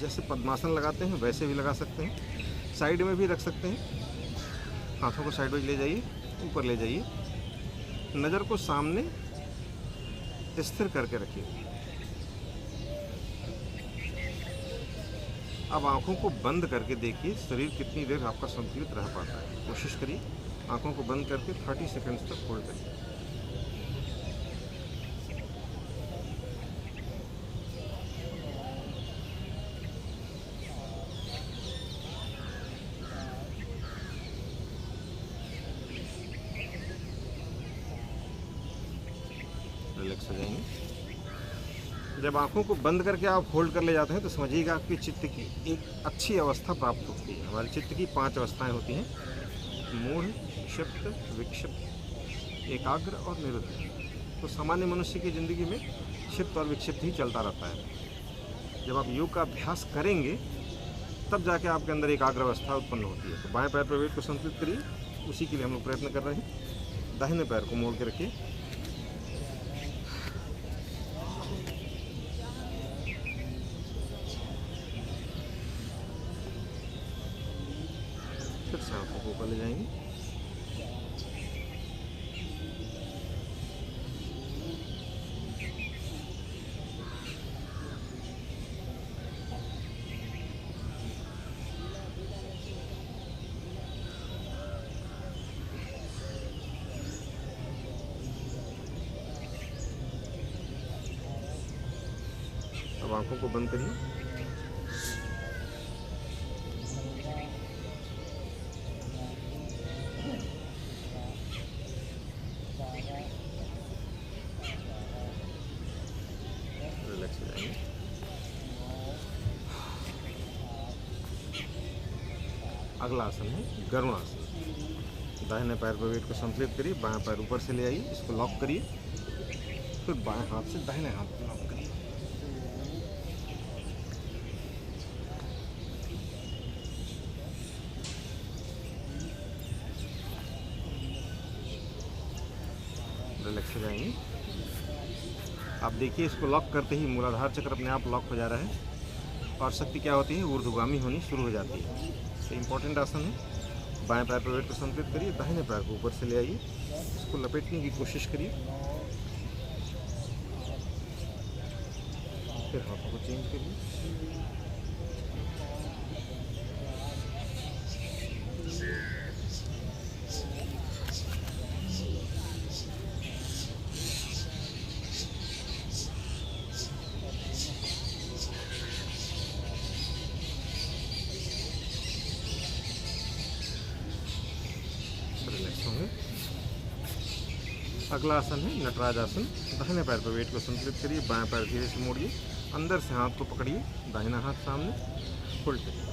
जैसे पद्मासन लगाते हैं वैसे भी लगा सकते हैं, साइड में भी रख सकते हैं। हाथों को साइड वाइज ले जाइए, ऊपर ले जाइए, नज़र को सामने स्थिर करके रखिए। अब आंखों को बंद करके देखिए शरीर कितनी देर आपका संतुलित रह पाता है। कोशिश करिए आंखों को बंद करके 30 सेकंड्स तक होल्ड करिए। रिलैक्स हो जाएंगे। जब आंखों को बंद करके आप होल्ड कर ले जाते हैं तो समझिएगा आपके चित्त की एक अच्छी अवस्था प्राप्त होती है। हमारे चित्त की 5 अवस्थाएं होती हैं: मूढ़, क्षिप्त, विक्षिप्त, एकाग्र और निरुद्ध। तो सामान्य मनुष्य की ज़िंदगी में क्षिप्त और विक्षिप्त ही चलता रहता है। जब आप योग का अभ्यास करेंगे तब जाके आपके अंदर एकाग्र अवस्था उत्पन्न होती है। तो बाएं पैर पर वेट को संतुलित करिए, उसी के लिए हम लोग प्रयत्न कर रहे हैं। दाहिने पैर को मोड़ के रखिए, फिर से आंखों को ऊपर ले जाएंगे। अब आंखों को बंद करिए। रिलैक्स हो जाएंगे। अगला आसन है गरुड़ासन। दाहिने पैर पर वेट को संतुलित करिए, बाएं पैर ऊपर से ले आइए, इसको लॉक करिए, फिर बाएं हाथ से दाहिने हाथ को लॉक करिए। रिलैक्स हो जाएंगे। आप देखिए इसको लॉक करते ही मूलाधार चक्र अपने आप लॉक हो जा रहा है और शक्ति क्या होती है, ऊर्ध्वगामी होनी शुरू हो जाती है। तो इम्पोर्टेंट आसन है। बाएं पैर पर वेट को संतुलित करिए, दाहिने पैर को ऊपर से ले आइए, इसको लपेटने की कोशिश करिए, फिर हाथों को चेंज करिए। रिलैक्स होंगे। अगला आसन है नटराज आसन। दाहिने पैर पर वेट को संतुलित करिए, बाएं पैर धीरे से मोड़िए, अंदर से हाथ को पकड़िए, दाहिना हाथ सामने, होल्ड करिए।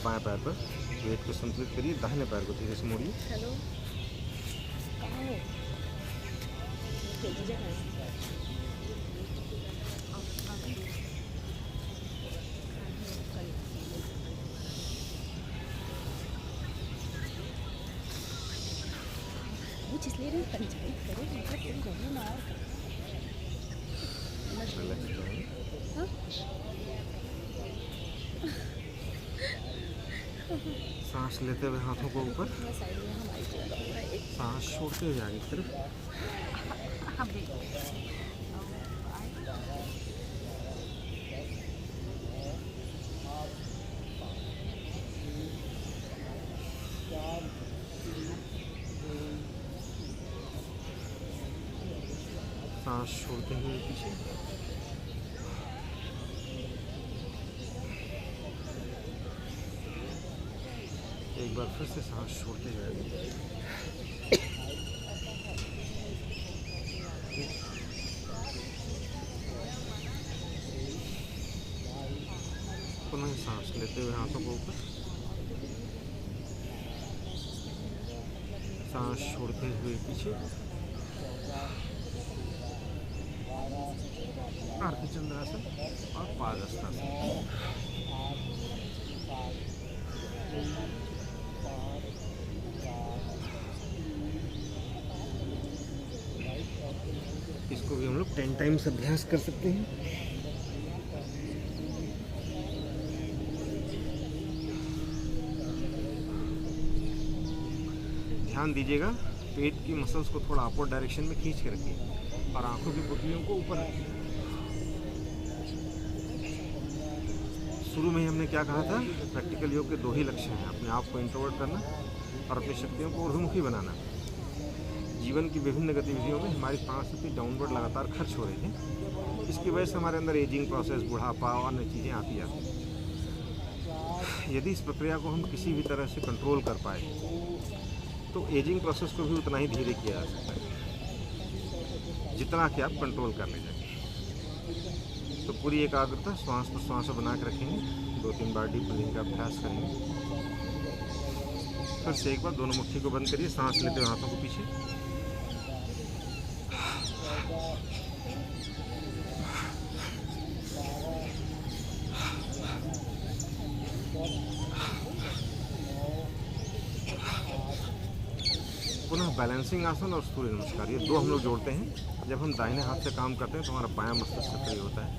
बाएं पैर पर वेट को संतुलित करिए, दाहिने पैर को धीरे से मोड़िए। हेलो, कहाँ हो? जगह है। वो जिस लिए पंचायत करो मतलब तुम दोनों ना और रिलैक्स हो जाएंगे। सांस लेते हुए हाथों को ऊपर, साइड में हमारी जगह सांस छोड़ते हुए आगे की तरफ। सांस छोड़ते हुए पीछे, एक बार फिर से सांस छोड़ते हुए आगे। पुनः सांस लेते हुए हाथों को ऊपर, सांस छोड़ते हुए पीछे। अर्धचंद्रासन और पादहस्तासन। इसको भी हम लोग 10 टाइम्स अभ्यास कर सकते हैं। ध्यान दीजिएगा, पेट की मसल्स को थोड़ा अपवर्ड डायरेक्शन में खींच के रखिए और आंखों की पुतलियों को ऊपर रखिए। शुरू में ही हमने क्या कहा था, प्रैक्टिकल योग के 2 ही लक्ष्य हैं, अपने आप को इंट्रोवर्ट करना और अपनी शक्तियों को ऊर्ध्वमुखी बनाना। जीवन की विभिन्न गतिविधियों में हमारी प्राणशक्ति डाउनवर्ड लगातार खर्च हो रही है। इसकी वजह से हमारे अंदर एजिंग प्रोसेस, बुढ़ापा और अन्य चीज़ें आती जाती हैं। यदि इस प्रक्रिया को हम किसी भी तरह से कंट्रोल कर पाए तो एजिंग प्रोसेस को भी उतना ही धीरे किया जा सकता है जितना कि आप कंट्रोल कर ले जाएंगे। तो पूरी एकाग्रता श्वास प्रश्वास बना के रखेंगे। 2-3 बार डीप ब्रीथिंग का अभ्यास करेंगे। फिर से एक बार दोनों मुट्ठी को बंद करिए, सांस लेते हुए हाथों को पीछे। पुनः बैलेंसिंग आसन और सूर्य नमस्कार, ये 2 हम लोग जोड़ते हैं। जब हम दाहिने हाथ से काम करते हैं तो हमारा बायां मस्तिष्क सक्रिय होता है,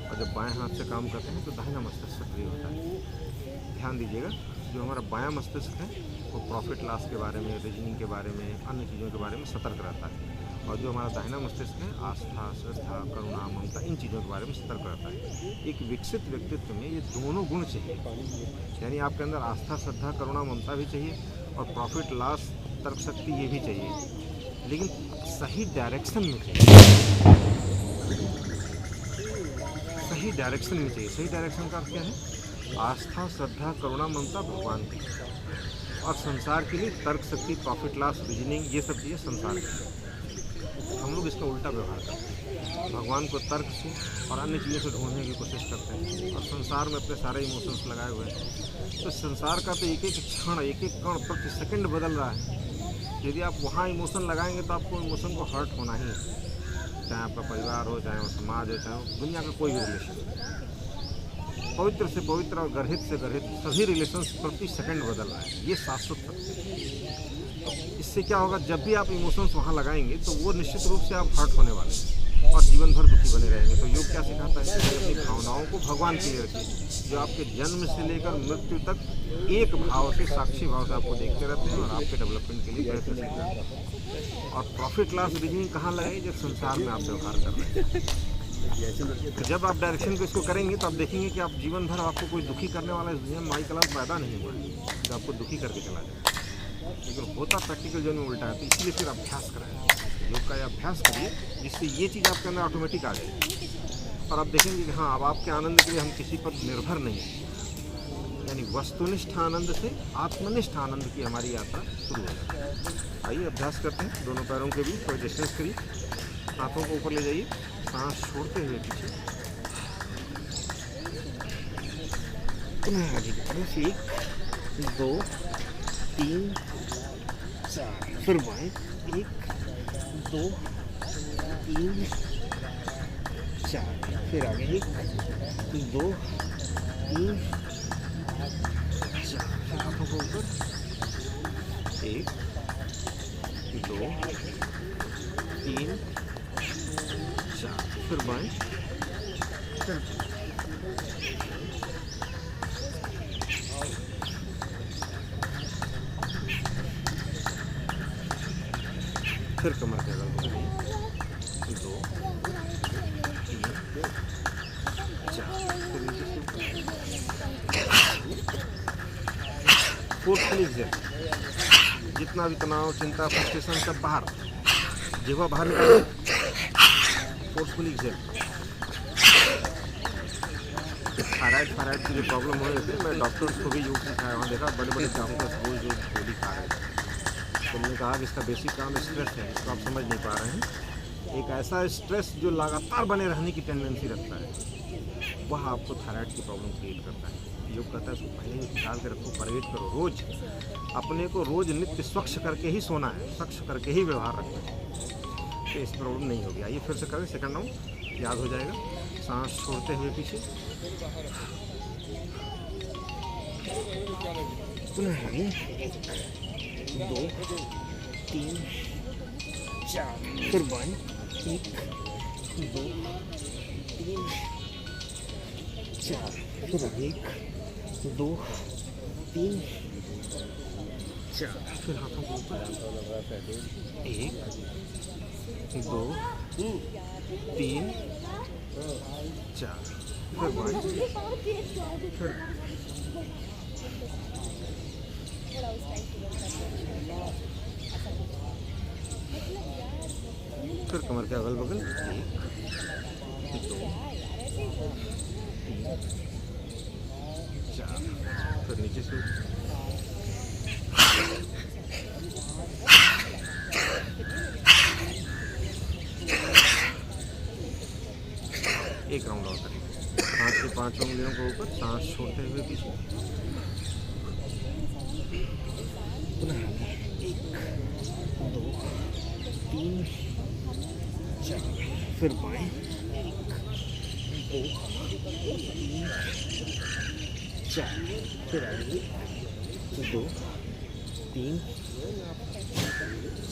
और जब बाएं हाथ से काम करते हैं तो दाहिना मस्तिष्क सक्रिय होता है। ध्यान दीजिएगा, जो हमारा बायां मस्तिष्क है वो प्रॉफिट लॉस के बारे में, रीजनिंग के बारे में, अन्य चीज़ों के बारे में सतर्क रहता है, और जो हमारा दाहिना मस्तिष्क है आस्था, श्रद्धा, करुणा, ममता, इन चीज़ों के बारे में सतर्क रहता है। एक विकसित व्यक्तित्व में ये दोनों गुण चाहिए, यानी आपके अंदर आस्था, श्रद्धा, करुणा, ममता भी चाहिए और प्रॉफिट लॉस, तर्क शक्ति ये भी चाहिए, लेकिन सही डायरेक्शन में चाहिए। सही डायरेक्शन में चाहिए। सही डायरेक्शन का अर्थ क्या है? आस्था, श्रद्धा, करुणा, ममता भगवान की, और संसार के लिए तर्क शक्ति, प्रॉफिट लॉस, रीजनिंग, ये सब चीज़ें संसार की। हम लोग इसका उल्टा व्यवहार करते हैं, भगवान को तर्क से और अन्य चीज़ों से ढूंढने की कोशिश करते हैं, और संसार में अपने सारे इमोशंस लगाए हुए हैं। तो संसार का तो एक एक क्षण, एक एक कण प्रति सेकंड बदल रहा है। यदि आप वहाँ इमोशन लगाएंगे तो आपको इमोशन को हर्ट होना ही है, चाहे आपका परिवार हो, चाहे वो समाज हो, चाहे वो दुनिया का कोई भी रिलेशन। पवित्र से पवित्र और गर्हित से गर्हित सभी रिलेशंस प्रति सेकंड बदल रहा है, ये शाश्वत सत्य है। तो इससे क्या होगा, जब भी आप इमोशंस वहाँ लगाएंगे तो वो निश्चित रूप से आप हर्ट होने वाले हैं और जीवन भर दुखी बने रहेंगे। तो योग क्या सिखाता है कि अपनी भावनाओं को भगवान के लिए रखिए, जो आपके जन्म से लेकर मृत्यु तक एक भाव से, साक्षी भाव से आपको देखते रहते हैं और आपके डेवलपमेंट के लिए प्रयत्नशील रहते हैं। और प्रॉफिट लॉस रीजनिंग कहाँ लगाई? जब संसार में आप व्यवहार कर रहे हैं। जब आप डायरेक्शन को इसको करेंगे तो आप देखेंगे कि आप जीवन भर आपको कोई दुखी करने वाला इस दुनिया में माई क्लास पैदा नहीं हुआ है जो आपको दुखी करके चला जाए। लेकिन होता प्रैक्टिकल जो में उल्टा है, तो इसलिए फिर अभ्यास कराएं, योग का ये अभ्यास करिए, जिससे ये चीज़ आपके अंदर ऑटोमेटिक आ जाएगी और आप देखेंगे कि हाँ, अब आपके आनंद के लिए हम किसी पर निर्भर नहीं हैं। यानी वस्तुनिष्ठ आनंद से आत्मनिष्ठ आनंद की हमारी यात्रा शुरू हो जाती है। आइए अभ्यास करते हैं। दोनों पैरों के बीच थोड़ी डिस्टेंस करिए, हाथों को ऊपर ले जाइए, सांस छोड़ते हुए पीछे। आगे की तरफ 1 2 3 4, फिर बाएं 1 2 3 4, फिर आगे 1 2 3 4, फिर हाथों को ऊपर 1 2 3 4, फिर बाएं फिर कमर के बल 2 3 4, फोर्सफुली एग्जैक्ट, जितना भी तनाव, चिंता, फ्रस्ट्रेशन सब बाहर, जीवा बाहर निकालिए, फोर्सफुली एग्जैक्ट। थायराइड की जो प्रॉब्लम हो रही थी, मैं डॉक्टर्स को भी योग सिखाया, वहाँ देखा बड़े बड़े डॉक्टर्स रोज जो गोली खा रहे थे। तो उन्होंने कहा कि इसका बेसिक काम स्ट्रेस है, इसको आप समझ नहीं पा रहे हैं। एक ऐसा स्ट्रेस जो लगातार बने रहने की टेंडेंसी रखता है, वह आपको थायराइड की प्रॉब्लम क्रिएट करता है। योग कहता है उसको पहले ही निकाल के रखो, परहेज करो, रोज अपने को रोज नित्य स्वच्छ करके ही सोना है, स्वच्छ करके ही व्यवहार रखना है, तो इस प्रॉब्लम नहीं होगी। आइए फिर से करें, सेकंड राउंड याद हो जाएगा। सांस छोड़ते हुए पीछे, पुनः आगे 2 3 4 फिर बाएं 1 2 3 4 फिर 1 2 3 4 फिर हाथों को ऊपर 1 2 3 4 फिर बाएं फिर फिर कमर के अगल बगल 1 2 3 4 फिर नीचे से एक राउंड और करेंगे। 5 से 5 उंगलियों को ऊपर, सांस छोड़ते हुए पीछे। पुनः 1 2 3 4 फिर बाएं 1 2 3 4 फिर आगे 2 3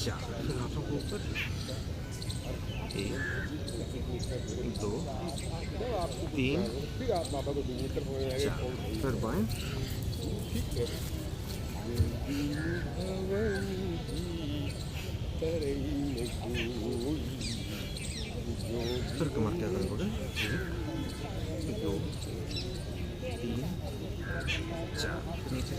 4 फिर हाथों को ऊपर 1 2 3 4 फिर बाएं फिर कमर के अगल बगल 1 2 3 4 नीचे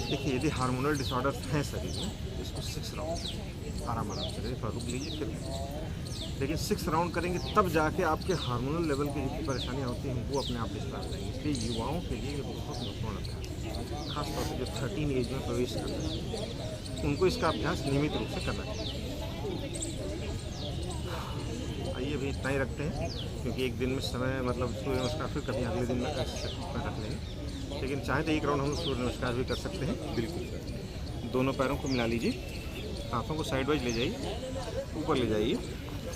देखिए, यदि हार्मोनल डिसऑर्डर्स हैं शरीर में इसको 6 राउंड आराम से रुक लीजिए। फिर लेकिन 6 राउंड करेंगे तब जाके आपके हार्मोनल लेवल की जितनी परेशानियाँ होती हैं वो अपने आप डिस्चार्ज जाएंगी। इसलिए युवाओं के लिए ये बहुत महत्वपूर्ण है, खासतौर से जो 13 एज में प्रवेश करते हैं उनको इसका अभ्यास नियमित रूप से करना चाहिए। आइए अभी इतना ही रखते हैं, क्योंकि एक दिन में समय मतलब सूर्य नमस्कार फिर कभी अगले दिन में रख लेंगे। लेकिन चाहे तो एक राउंड हम सूर्य नमस्कार भी कर सकते हैं। बिल्कुल सर। दोनों पैरों को मिला लीजिए, हाथों को साइड वाइज ले जाइए, ऊपर ले जाइए,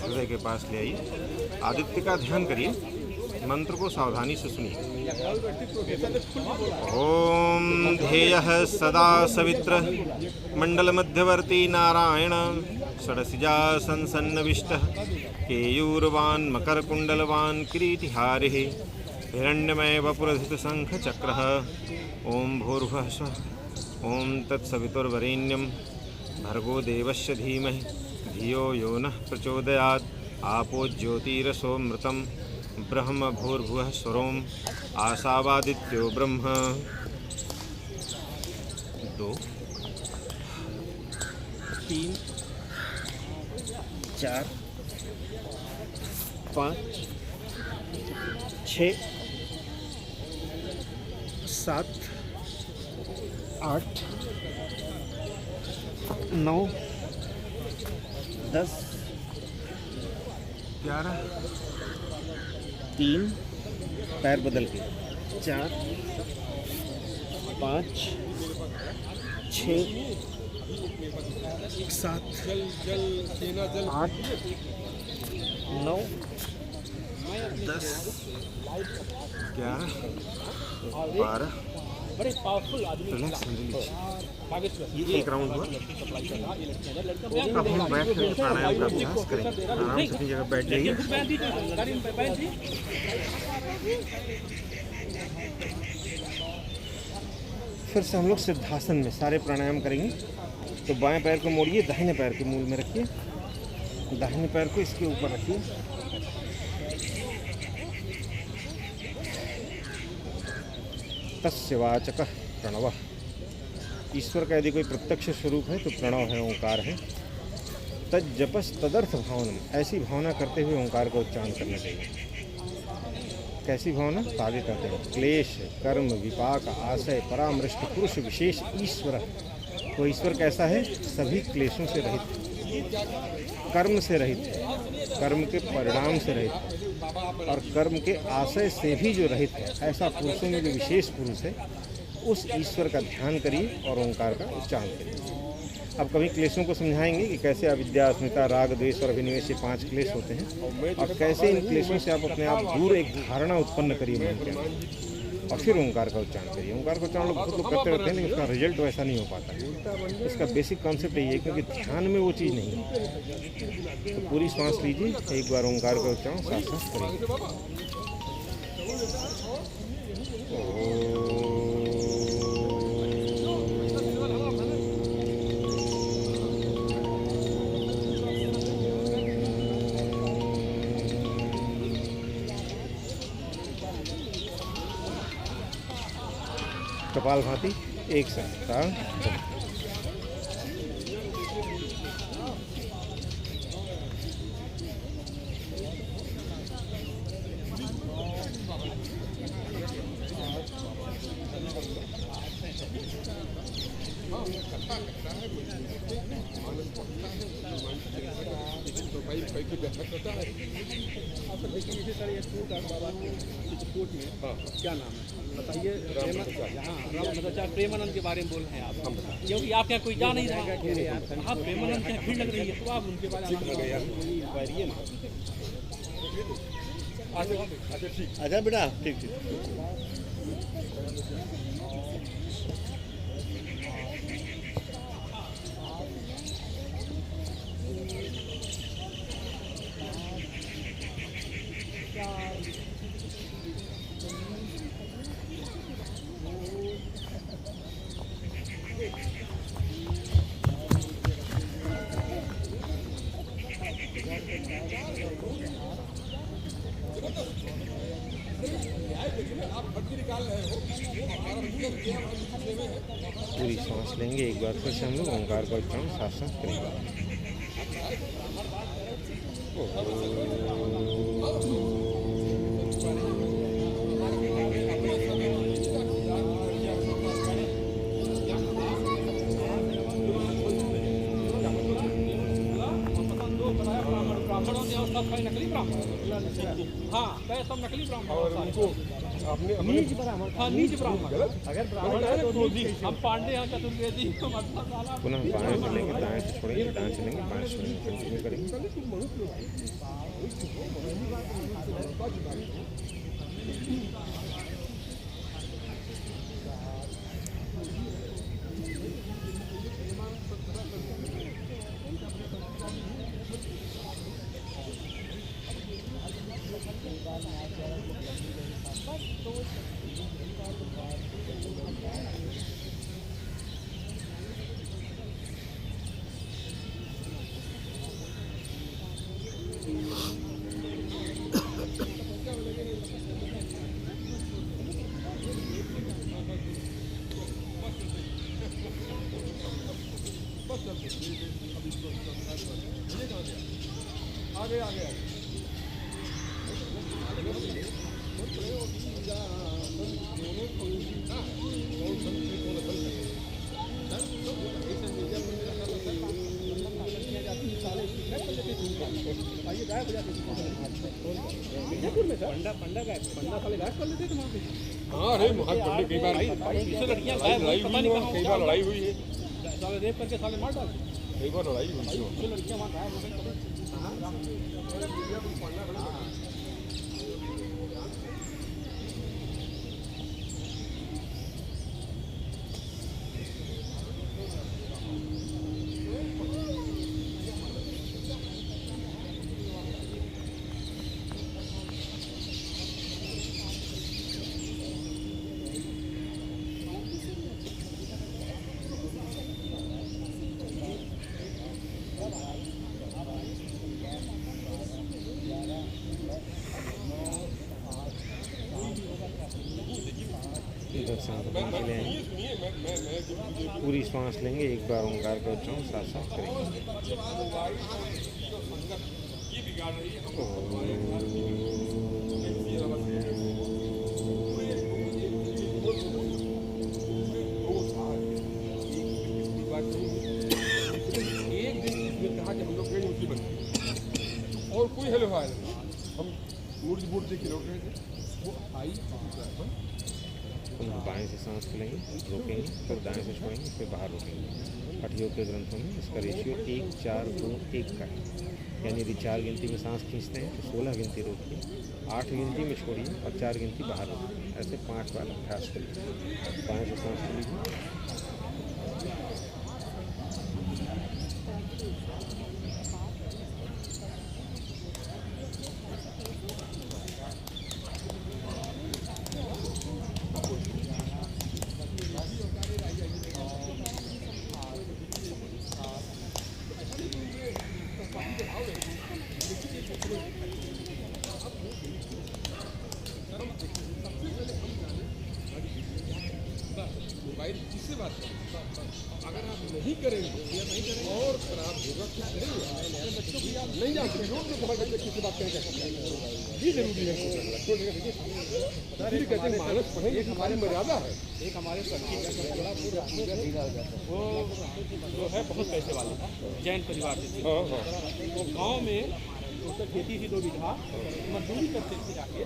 हृदय के पास ले आइए, आदित्य का ध्यान करिए, मंत्र को सावधानी से सुनिए। ओम ध्येयः सदा सवित्र मंडल मध्यवर्ती नारायण षडसिजा संसन्नविष्टः केयूरवान् मकरकुण्डलवान् किरीटिहारिः हिरण्यमय वपुरधित शंख चक्रः। ओम भूर्भुवः स्वः ओम तत्सवितुर्वरेण्यं भर्गो देवस्य धीमहि धियो यो नः प्रचोदयात्। आपो ज्योतिरसोमृतं ब्रह्म भूर्भुवः स्वरोम आशावादित्यो ब्रह्म। 2 3 4 5 6 7 8 9 10 11 3 पैर बदल के 4 5 6 7 8 9 10 11 12 रिलैक्स ये एक राउंड हुआ। अब हम बैठ कर प्राणायाम का अभ्यास करेंगे। आराम से अपनी जगह बैठ जाइए। फिर से हम लोग सिद्धासन में सारे प्राणायाम करेंगे। तो बाएं पैर को मोड़िए, दाहिने पैर के मूल में रखिए, दाहिने पैर को इसके ऊपर रखिए। तस्य वाचकः प्रणवः। ईश्वर का यदि कोई प्रत्यक्ष स्वरूप है तो प्रणव है, ओंकार है। तज्जपस तदर्थ भावनम, ऐसी भावना करते हुए ओंकार का उच्चारण करना चाहिए। कैसी भावना? तो आगे कहते हैं क्लेश कर्म विपाक आशय परामृष्ट पुरुष विशेष ईश्वर। तो ईश्वर कैसा है? सभी क्लेशों से रहित, कर्म से रहित, कर्म के परिणाम से रहित और कर्म के आशय से भी जो रहित है, ऐसा पुरुषों में जो विशेष पुरुष है उस ईश्वर का ध्यान करिए और ओंकार का उच्चारण करिए। अब कभी क्लेशों को समझाएंगे कि कैसे अविद्या, अस्मिता, राग, द्वेष और अभिनिवेश, ये 5 क्लेश होते हैं और कैसे इन क्लेशों से आप अपने आप दूर एक धारणा उत्पन्न करिए मन के अंदर और फिर ओंकार का उच्चारण करिए। ओंकार का उच्चारण लोग बहुत लोग करते रहते हैं लेकिन उसका रिजल्ट वैसा नहीं हो पाता है। इसका बेसिक कॉन्सेप्ट यही है क्योंकि ध्यान में वो चीज़ नहीं है। तो पूरी सांस लीजिए, एक बार ओंकार का उच्चारण साथ साथ करिए। कपालभाति एक साथ। क्या नाम है बताइए? प्रेमानंद के बारे में बोल रहे हैं आप, क्योंकि आप क्या कोई जा नहीं रहा। हाँ, प्रेमानंद क्या भीड़ लग रही है, तो आप उनके बारे में अच्छा बेटा, ठीक ठीक। पूरी सांस लेंगे, एक बार फिर से हम लोग ओंकार का उच्चारण साथ साथ करेंगे। नकली ब्राह्मण, हाँ सब नकली ब्राह्मण और उनको अपने नीच ब्राह्मण, हाँ नीच ब्राह्मण। अगर ब्राह्मण है तो हम पांडे हैं, चतुर्वेदी, पुनः बाएं चलेंगे, दाएं से छोड़ेंगे, दाएं चलेंगे, बाएं से छोड़ेंगे, कंटिन्यू करेंगे। हाँ अरे पंडित कई बार लड़कियां कई बार लड़ाई हुई है, साले रेप करके साले मार डाले, कई बार लड़ाई हुई है, लड़कियां वहाँ गायब हो गई। पूरी सांस लेंगे, एक बार ओंकार का उच्चारण साथ साथ करेंगे। एक दिन इसने कहा कि हम लोग गए उसी बन और कोई हेलो हाय हम मूर्ति मूर्ति की रोक रहे थे, वो आई तो हम बाएं से सांस लेंगे, रोकेंगे, फिर दाएं से छोड़ेंगे, फिर बाहर रोकेंगे। हठयोग के ग्रंथों में इसका रेशियो 1 4 2 1 का है। यानी यदि 4 गिनती में सांस खींचते हैं तो 16 गिनती रोकिए, 8 गिनती में छोड़िए और 4 गिनती बाहर रोकिए। ऐसे 5 बार अभ्यास करिए। बाएं से सांस लीजिए, इससे बात अगर आप नहीं करेंगे या नहीं करेंगे और खराब होगा क्या करेंगे बच्चों की आप नहीं जानते लोग तो समझ सकते किसी बात कहें ये जरूरी है कहते हैं मानस पढ़ेंगे एक हमारी मर्यादा है। एक हमारे वो है बहुत पैसे वाले जैन परिवार से थे। तो गांव में उसका खेती थी 2 बीघा, मजदूरी करते थे जाके।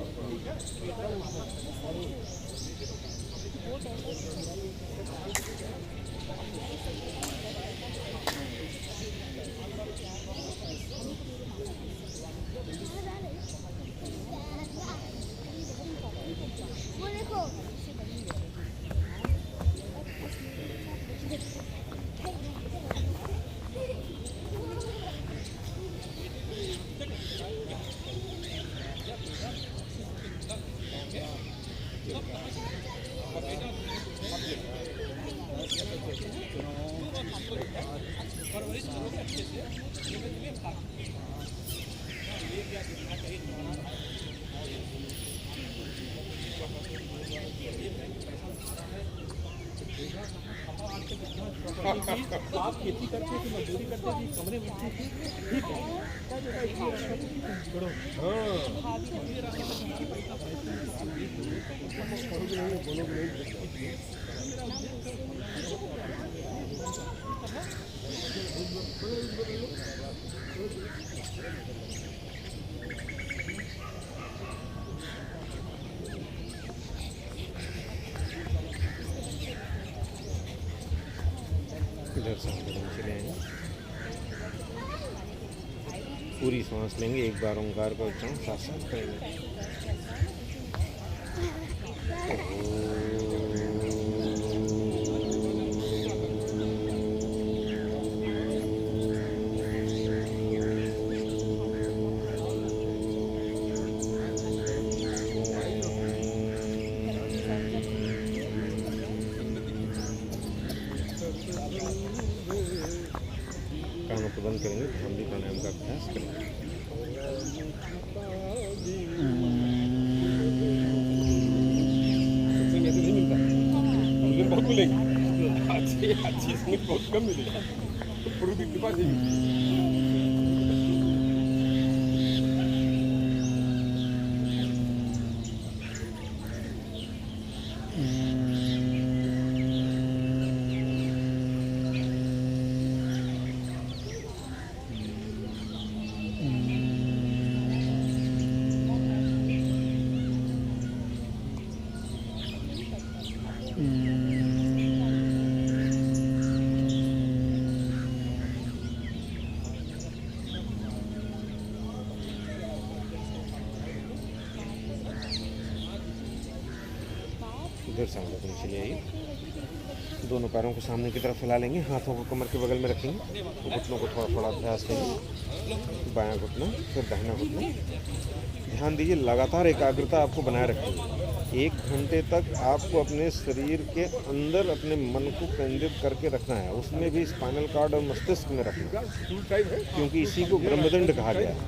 आप खेती करते थे, मजदूरी करते थे, कमरे में थे, ठीक है। इधर सांस चले आएंगे, पूरी सांस लेंगे, एक बार ओंकार का उच्चारण साथ साथ करेंगे। कानों को बंद करेंगे, हम भी प्राणायाम का अभ्यास करेंगे। बहुत मिलेगी, अच्छी संगीत बहुत कम मिलेगी। गुरु की कृपा से इधर सांस नीचे ले आइए, दोनों पैरों को सामने की तरफ फैला लेंगे, हाथों को कमर के बगल में रखेंगे, घुटनों को थोड़ा थोड़ा अभ्यास देंगे। बायां घुटना फिर दाहिना घुटना। ध्यान दीजिए, लगातार एकाग्रता आपको बनाए रखनी है। 1 घंटे तक आपको अपने शरीर के अंदर अपने मन को केंद्रित करके रखना है, उसमें भी स्पाइनल कॉर्ड और मस्तिष्क में रखना, क्योंकि इसी को ब्रह्मदंड कहा गया है।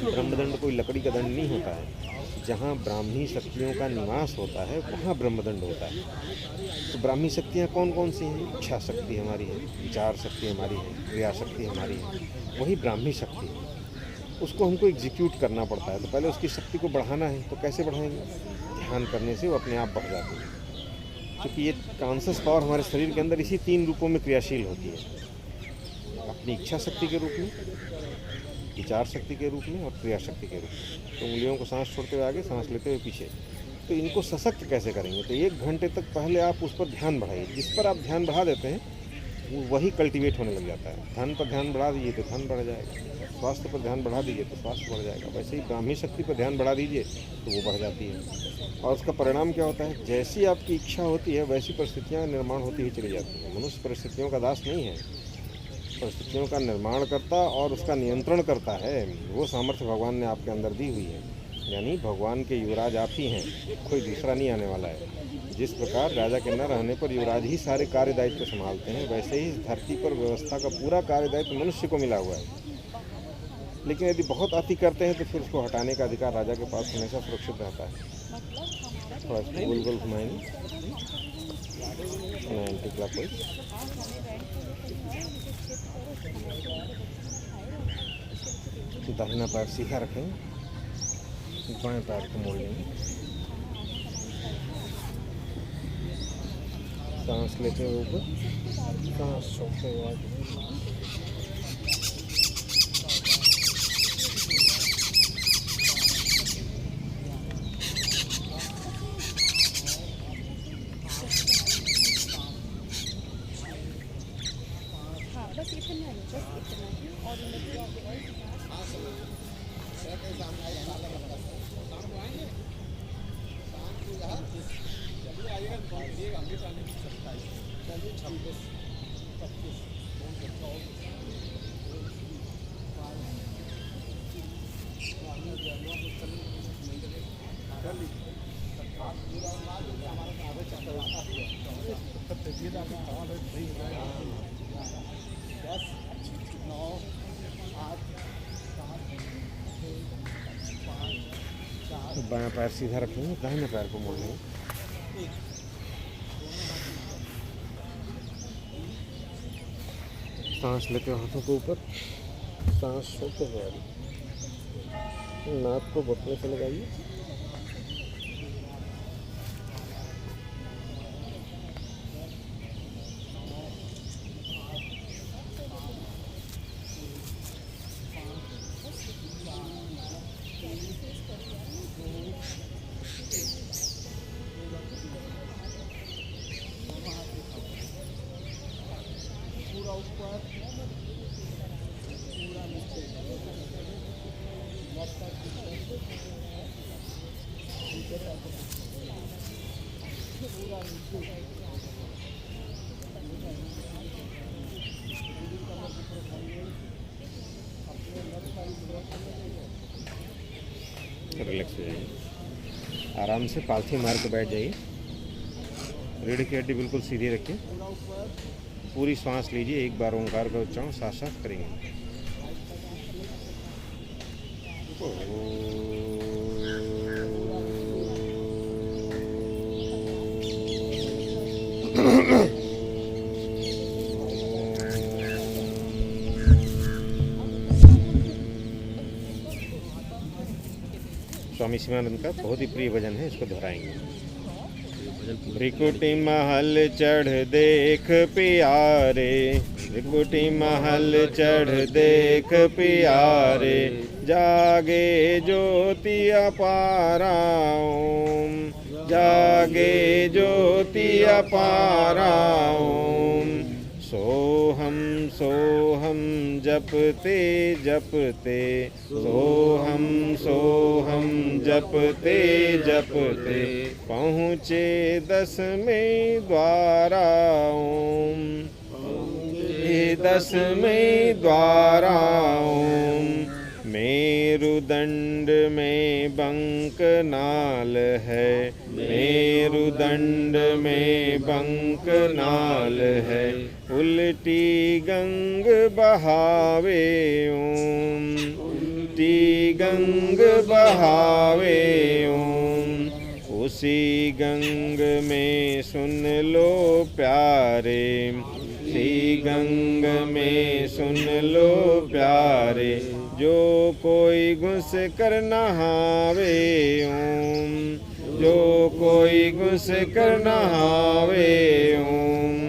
ब्रह्मदंड कोई लकड़ी का दंड नहीं होता है। जहाँ ब्राह्मी शक्तियों का निवास होता है वहाँ ब्रह्मदंड होता है। तो ब्राह्मी शक्तियाँ कौन कौन सी हैं? इच्छा शक्ति हमारी है, विचार शक्ति हमारी है, क्रिया शक्ति हमारी है, वही ब्राह्मी शक्ति है। उसको हमको एग्जीक्यूट करना पड़ता है। तो पहले उसकी शक्ति को बढ़ाना है, तो कैसे बढ़ाएंगे? ध्यान करने से वो अपने आप बढ़ जाती है। क्योंकि ये कॉन्शस पावर हमारे शरीर के अंदर इसी 3 रूपों में क्रियाशील होती है, अपनी इच्छा शक्ति के रूप में, विचार शक्ति के रूप में और क्रिया शक्ति के रूप में। तो उंगलियों को सांस छोड़ते हुए आगे, सांस लेते हुए पीछे, तो इनको सशक्त कैसे करेंगे? तो 1 घंटे तक पहले आप उस पर ध्यान बढ़ाइए। जिस पर आप ध्यान बढ़ा देते हैं वो वही कल्टीवेट होने लग जाता है। धन पर ध्यान बढ़ा दीजिए तो धन बढ़ जाएगा, स्वास्थ्य पर ध्यान बढ़ा दीजिए तो स्वास्थ्य बढ़ जाएगा। वैसे ही ब्राह्मी शक्ति पर ध्यान बढ़ा दीजिए तो वो बढ़ जाती है। और उसका परिणाम क्या होता है? जैसी आपकी इच्छा होती है वैसी परिस्थितियाँ निर्माण होती ही चली जाती हैं। मनुष्य परिस्थितियों का दास नहीं है, परिस्थितियों का निर्माण करता और उसका नियंत्रण करता है। वो सामर्थ्य भगवान ने आपके अंदर दी हुई है, यानी भगवान के युवराज आप ही हैं, कोई दूसरा नहीं आने वाला है। जिस प्रकार राजा के न रहने पर युवराज ही सारे कार्य दायित्व संभालते हैं, वैसे ही इस धरती पर व्यवस्था का पूरा कार्य दायित्व मनुष्य को मिला हुआ है। लेकिन यदि बहुत अति करते हैं तो फिर उसको हटाने का अधिकार राजा के पास हमेशा सुरक्षित रहता है। थोड़ा इसको गोल गोल घुमाएंगे 90 क्लॉकवाइज। दाहिना पैर सीधा रखेंगे, बाएं पैर को मोड़ लेंगे, सांस लेते हुए ऊपर, सांस छोड़ते हुए आगे। बस इतना ही, बस इतना ही। और बायां पैर सीधा रखेंगे, दाहिने पैर को मोड़ लेंगे। सांस लेते हाथों को ऊपर, सांस छोड़ते हुए नाक को घुटने से लगाइए। रिलैक्स हो जाइए, आराम से पालथी मार के बैठ जाइए। रीढ़ की हड्डी बिल्कुल सीधी रखिए, पूरी सांस लीजिए। एक बार ओंकार का उच्चारण साथ साथ करेंगे। स्वामी शिवानंद का बहुत ही प्रिय भजन है, इसको दोहराएंगे। भ्रिकुटी महल चढ़ देख प्यारे, भ्रिकुटी महल चढ़ देख प्यारे, जागे ज्योति अपारा ओम, जागे ज्योति अपारा ओम। सोहम सोहम जपते जपते, सोहम सोहम जपते जपते, पहुँचे 10वें द्वारा ओम, 10वें द्वारा ओम। मेरुदंड में बंकनाल है, मेरुदंड में बंकनाल है, उल्टी गंग बहावे ओम, उल्टी गंग बहावे ओम। उसी गंग में सुन लो प्यारे, उसी गंग में सुन लो प्यारे, जो कोई घुस कर नहावे ओम, जो कोई घुस कर नहावे ओम।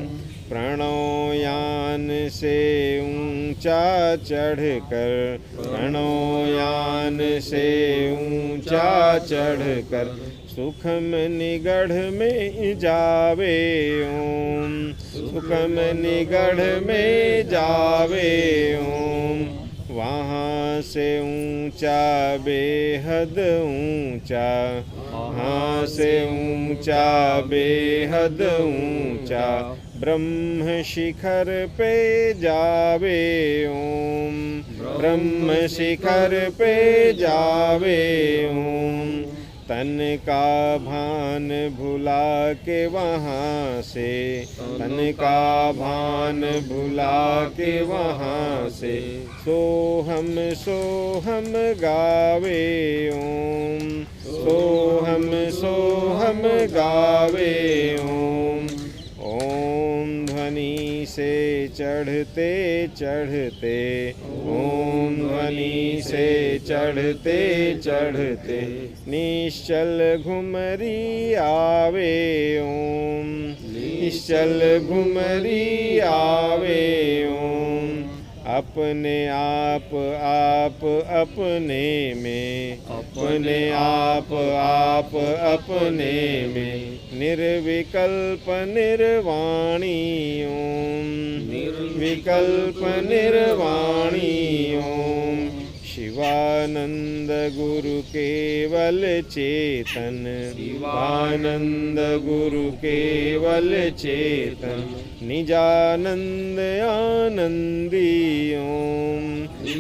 प्रणोयान से ऊंचा चढ़कर, प्रणोयान से ऊंचा चढ़कर, सुखम निगढ़ में जावे ओम, सुखम निगढ़ में जावे ओम। वहाँ से ऊंचा बेहद ऊंचा, वहाँ से ऊंचा बेहद ऊंचा, ब्रह्म शिखर पे जावे ओम, ब्रह्म शिखर पे जावे ओम। तन का भान भुला के वहाँ से, तन का भान भुला के वहाँ से, सोहम सोहम गावे ओम, सोहम सोहम गावे ओम। ओम ध्वनि से चढ़ते चढ़ते, ओम ध्वनि से चढ़ते चढ़ते, निश्चल घुमरी आवे ओम, निश्चल घुमरी आवे ओम। अपने आप अपने में, अपने आप अपने में, निर्विकल्प निर्वाणी ओम, निर्विकल्प निर्वाणी ओम। शिवानंद गुरु केवल चेतन, शिवानंद गुरु केवल चेतन, निजानंद आनंदी ओम,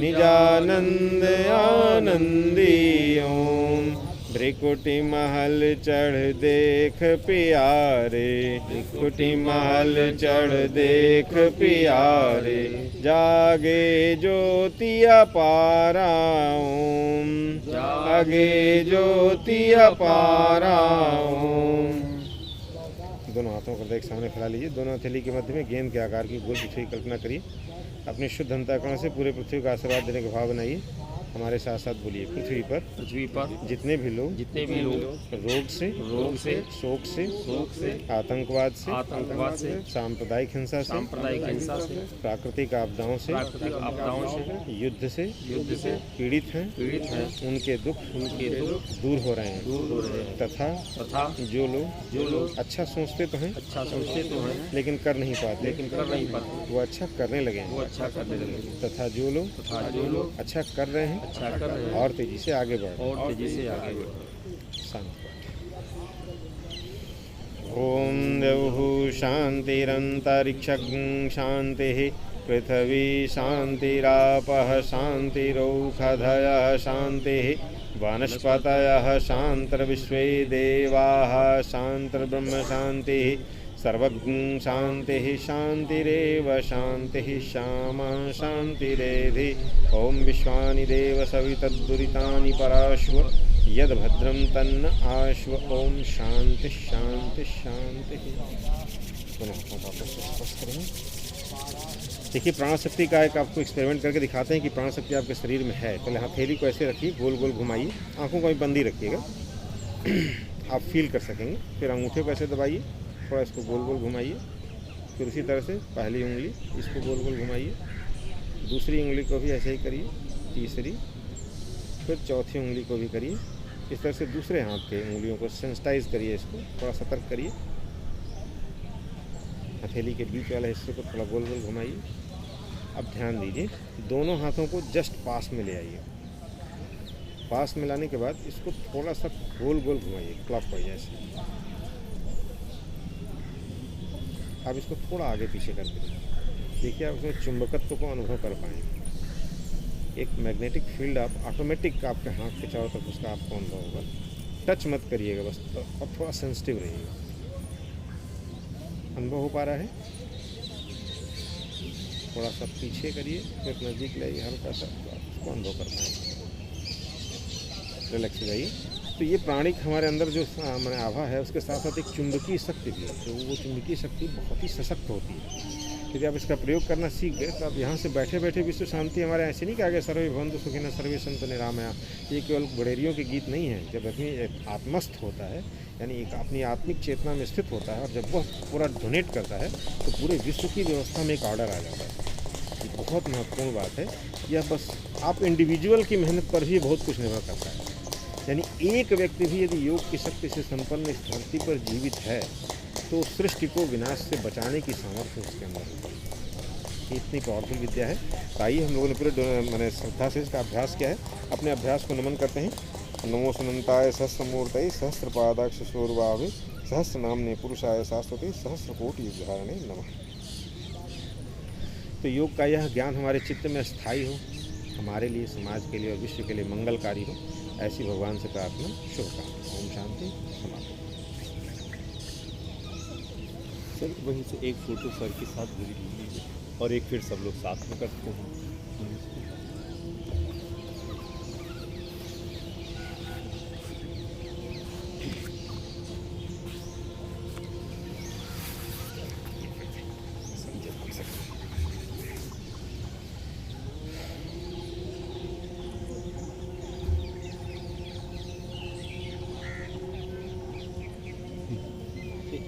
निजानंद आनंदी ओम। भृकुटी महल चढ़ देख प्यारे, भृकुटी महल चढ़ देख प्यारे, जागे ज्योति अपारा ओम, जागे ज्योति अपारा ओम। दोनों हाथों को देख सामने फैला लीजिए। दोनों हथेली के मध्य में गेंद के आकार की गोल पृथ्वी की कल्पना करिए। अपनी शुद्ध अंतःकरण से पूरे पृथ्वी का आशीर्वाद देने का भाव बनाइए। हमारे साथ साथ बोलिए, पृथ्वी पर जितने भी लोग रोग से शोक से आतंकवाद से सांप्रदायिक हिंसा से प्राकृतिक आपदाओं से युद्ध से पीड़ित हैं उनके दुख दूर हो रहे हैं तथा जो लोग अच्छा सोचते तो हैं लेकिन कर नहीं पाते वो अच्छा करने लगे तथा जो लोग अच्छा कर रहे हैं और तेजी से आगे बढ़ शांति। ओम देवहु शांतिरंतरिक्षं शांतिः पृथ्वी शांतिरापः शांतिरौषधयः शांतिः वनस्पतयः शांतिर्विश्वे देवाः शांतिर्ब्रह्म शांतिः सर्वज्ञ शांतिः शांतिरेव शांतिः श्यामा शांतिरेधि। ओम विश्वानि देव सवितद्दुरितानि पराश्व यद्भद्रं तन्न आश्व। ओम शांति शांति शांति। देखिए, प्राण शक्ति का एक आपको एक्सपेरिमेंट करके दिखाते हैं कि प्राण शक्ति आपके शरीर में है। पहले हथेली को ऐसे रखिए, गोल गोल घुमाइए, आंखों को भी बंद ही रखिएगा, आप फील कर सकेंगे। फिर अंगूठे को ऐसे दबाइए, थोड़ा इसको गोल गोल घुमाइए। फिर उसी तरह से पहली उंगली इसको गोल गोल घुमाइए, दूसरी उंगली को भी ऐसे ही करिए, तीसरी, फिर चौथी उंगली को भी करिए। इस तरह से दूसरे हाथ के उंगलियों को सेंसिटाइज करिए, इसको थोड़ा सतर्क करिए। हथेली के बीच वाले हिस्से को थोड़ा गोल गोल घुमाइए। अब ध्यान दीजिए, दोनों हाथों को जस्ट पास में ले आइए। पास में लाने के बाद इसको थोड़ा सा गोल गोल घुमाइए, क्लॉकवाइज ऐसे। आप इसको थोड़ा आगे पीछे करके देखिए, आप उसमें चुंबकत्व को अनुभव कर पाएंगे। एक मैग्नेटिक फील्ड आप ऑटोमेटिक आपके हाथ के चारों तरफ उसका आपको अनुभव होगा। टच मत करिएगा बस, और थोड़ा सेंसिटिव रहिएगा। अनुभव हो पा रहा है? थोड़ा सा पीछे करिए, फिर नज़दीक लाइए, हल्का सा उसको अनुभव कर पाएंगे। रिलैक्स हो जाइए। तो ये प्राणिक हमारे अंदर जो मैंने आभा है, उसके साथ साथ एक चुंबकीय शक्ति भी है। तो वो चुंबकीय शक्ति बहुत ही सशक्त होती है। यदि आप इसका प्रयोग करना सीख गए तो आप यहाँ से बैठे बैठे विश्व शांति हमारे ऐसे नहीं कि आगे सर्वे भवन्तु सुखिनः सर्वे सन्तु निरामया। ये केवल गुड़ेरियों के गीत नहीं है। जब अपनी आत्मस्थ होता है, यानी एक अपनी आत्मिक चेतना में स्थित होता है, और जब वह पूरा डोनेट करता है तो पूरे विश्व की व्यवस्था में एक ऑर्डर आ जाता है। ये बहुत महत्वपूर्ण बात है। यह बस आप इंडिविजुअल की मेहनत पर ही बहुत कुछ निर्भर करता है। यानी एक व्यक्ति भी यदि योग की शक्ति से संपन्न इस धरती पर जीवित है तो सृष्टि को विनाश से बचाने की सामर्थ्य उसके अंदर होगी। ये इतनी पावरफुल विद्या है। तो आइए हम लोगों ने पूरे मैंने श्रद्धा से इसका अभ्यास किया है। अपने अभ्यास को नमन करते हैं। नमो सुनंताय सहस्रमूर्तये सहस्रपादाक्ष शोर्वाभे सहस्र नामने पुरुषाय शाश्वते सहस्रकोटि युगधारणे नमः। तो योग का यह ज्ञान हमारे चित्त में स्थायी हो, हमारे लिए, समाज के लिए और विश्व के लिए मंगलकारी हो, ऐसी भगवान से प्रार्थना, शुभकामना। ओम शांति समाप्त। सर वहीं से एक फोटो सर के साथ जरूर लीजिए और एक फिर सब लोग साथ में करते हैं।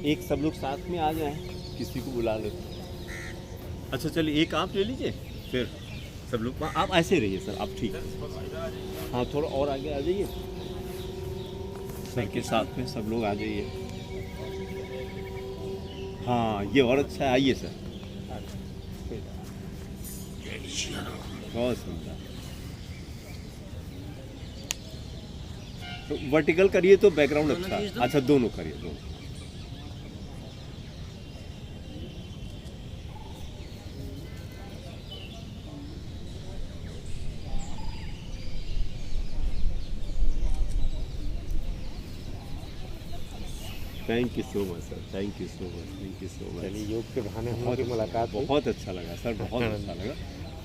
एक सब लोग साथ में आ जाएं, किसी को बुला लेते। अच्छा चलिए एक आप ले लीजिए, फिर सब लोग आप ऐसे रहिए सर, आप ठीक है। हाँ थोड़ा और आगे आ जाइए, सर के साथ में सब लोग आ जाइए। हाँ ये और अच्छा है, आइए सर। बहुत सुंदर। तो वर्टिकल करिए तो बैकग्राउंड अच्छा है। अच्छा दोनों करिए, दोनों। Thank you so much sir, thank you so much, thank you so much. चलिए योग के बहाने हम लोग की मुलाकात हुई। बहुत अच्छा लगा सर, बहुत अच्छा लगा।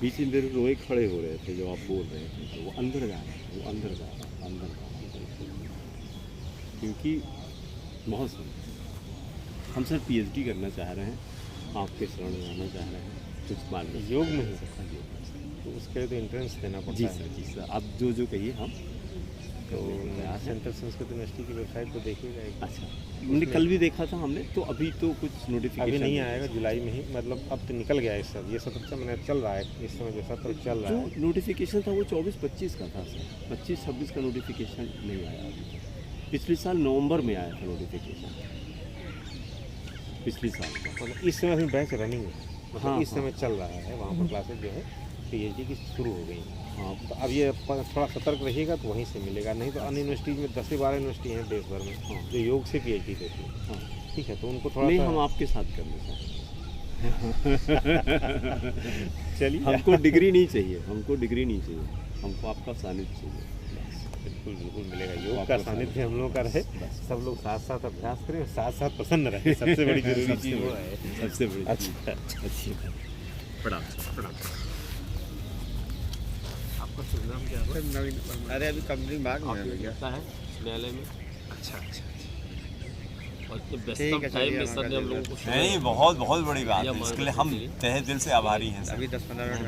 बीच में मेरे रोए खड़े हो रहे थे जब आप बोल रहे थे, तो वो अंदर जा रहा है, वो अंदर जा रहा है, अंदर जा रहा है। क्योंकि बहुत सुंदर। हम सर पीएचडी करना चाह रहे हैं, आपके शरण में आना चाह रहे हैं, कुछ मान लीजिए। योग में ही तो उसके लिए तो एंट्रेंस देना पड़ता जी है। सर, जी सर, आप जो जो कहिए हम तो सेंट्रल संस्कृत यूनिवर्सिटी की वेबसाइट को देखिएगा एक। अच्छा मैंने कल भी देखा था हमने, तो अभी तो कुछ अभी नोटिफिकेशन नहीं आएगा, जुलाई में ही, मतलब अब तो निकल गया है सब। ये सत्र से मैंने चल रहा है इस समय, जो सत्र चल रहा है। जो नोटिफिकेशन था वो 24-25 का था सर, 25-26 का नोटिफिकेशन नहीं आया अभी। पिछले साल नवंबर में आया था नोटिफिकेशन, पिछले साल का। मतलब इस समय अभी बैच रनिंग है, मतलब हाँ, इस समय चल रहा है। वहाँ पर क्लासेज जो है पीएचडी की शुरू हो गई। हाँ तो अब ये थोड़ा सतर्क रहिएगा तो वहीं से मिलेगा, नहीं तो अन्य यूनिवर्सिटीज में 10 से 12 यूनिवर्सिटी हैं देश भर में हाँ। जो योग से पीएचडी देती है। हाँ ठीक है, तो उनको थोड़ा नहीं, सा हम आपके साथ करना चाहते हैं। चलिए, हमको डिग्री नहीं चाहिए, हमको डिग्री नहीं चाहिए, हमको आपका सानिध्य चाहिए। बिल्कुल बिल्कुल मिलेगा। योग आपका का सानिध्य हम लोग का रहे, बस। सब लोग साथ साथ अभ्यास करें, साथ साथ प्रसन्न रहे, सबसे बड़ी जरूरी सबसे चीज़ वो बड़ी- है। सबसे बड़ी अच्छा अच्छी प्रणाम प्रणाम। आपका शुभ नाम क्या है? अरे अभी कंपनी भाग में है भैया। होता है न्यायालय में, अच्छा अच्छा और इतने ठीक व्यस्तम है, टाइम चलिए, में सर ने हम लोगों को नहीं, बहुत बहुत बड़ी बात या है, मान इसके लिए रखने हम के लिए। तहे दिल से आभारी हैं सर। अभी 10-15 मिनट में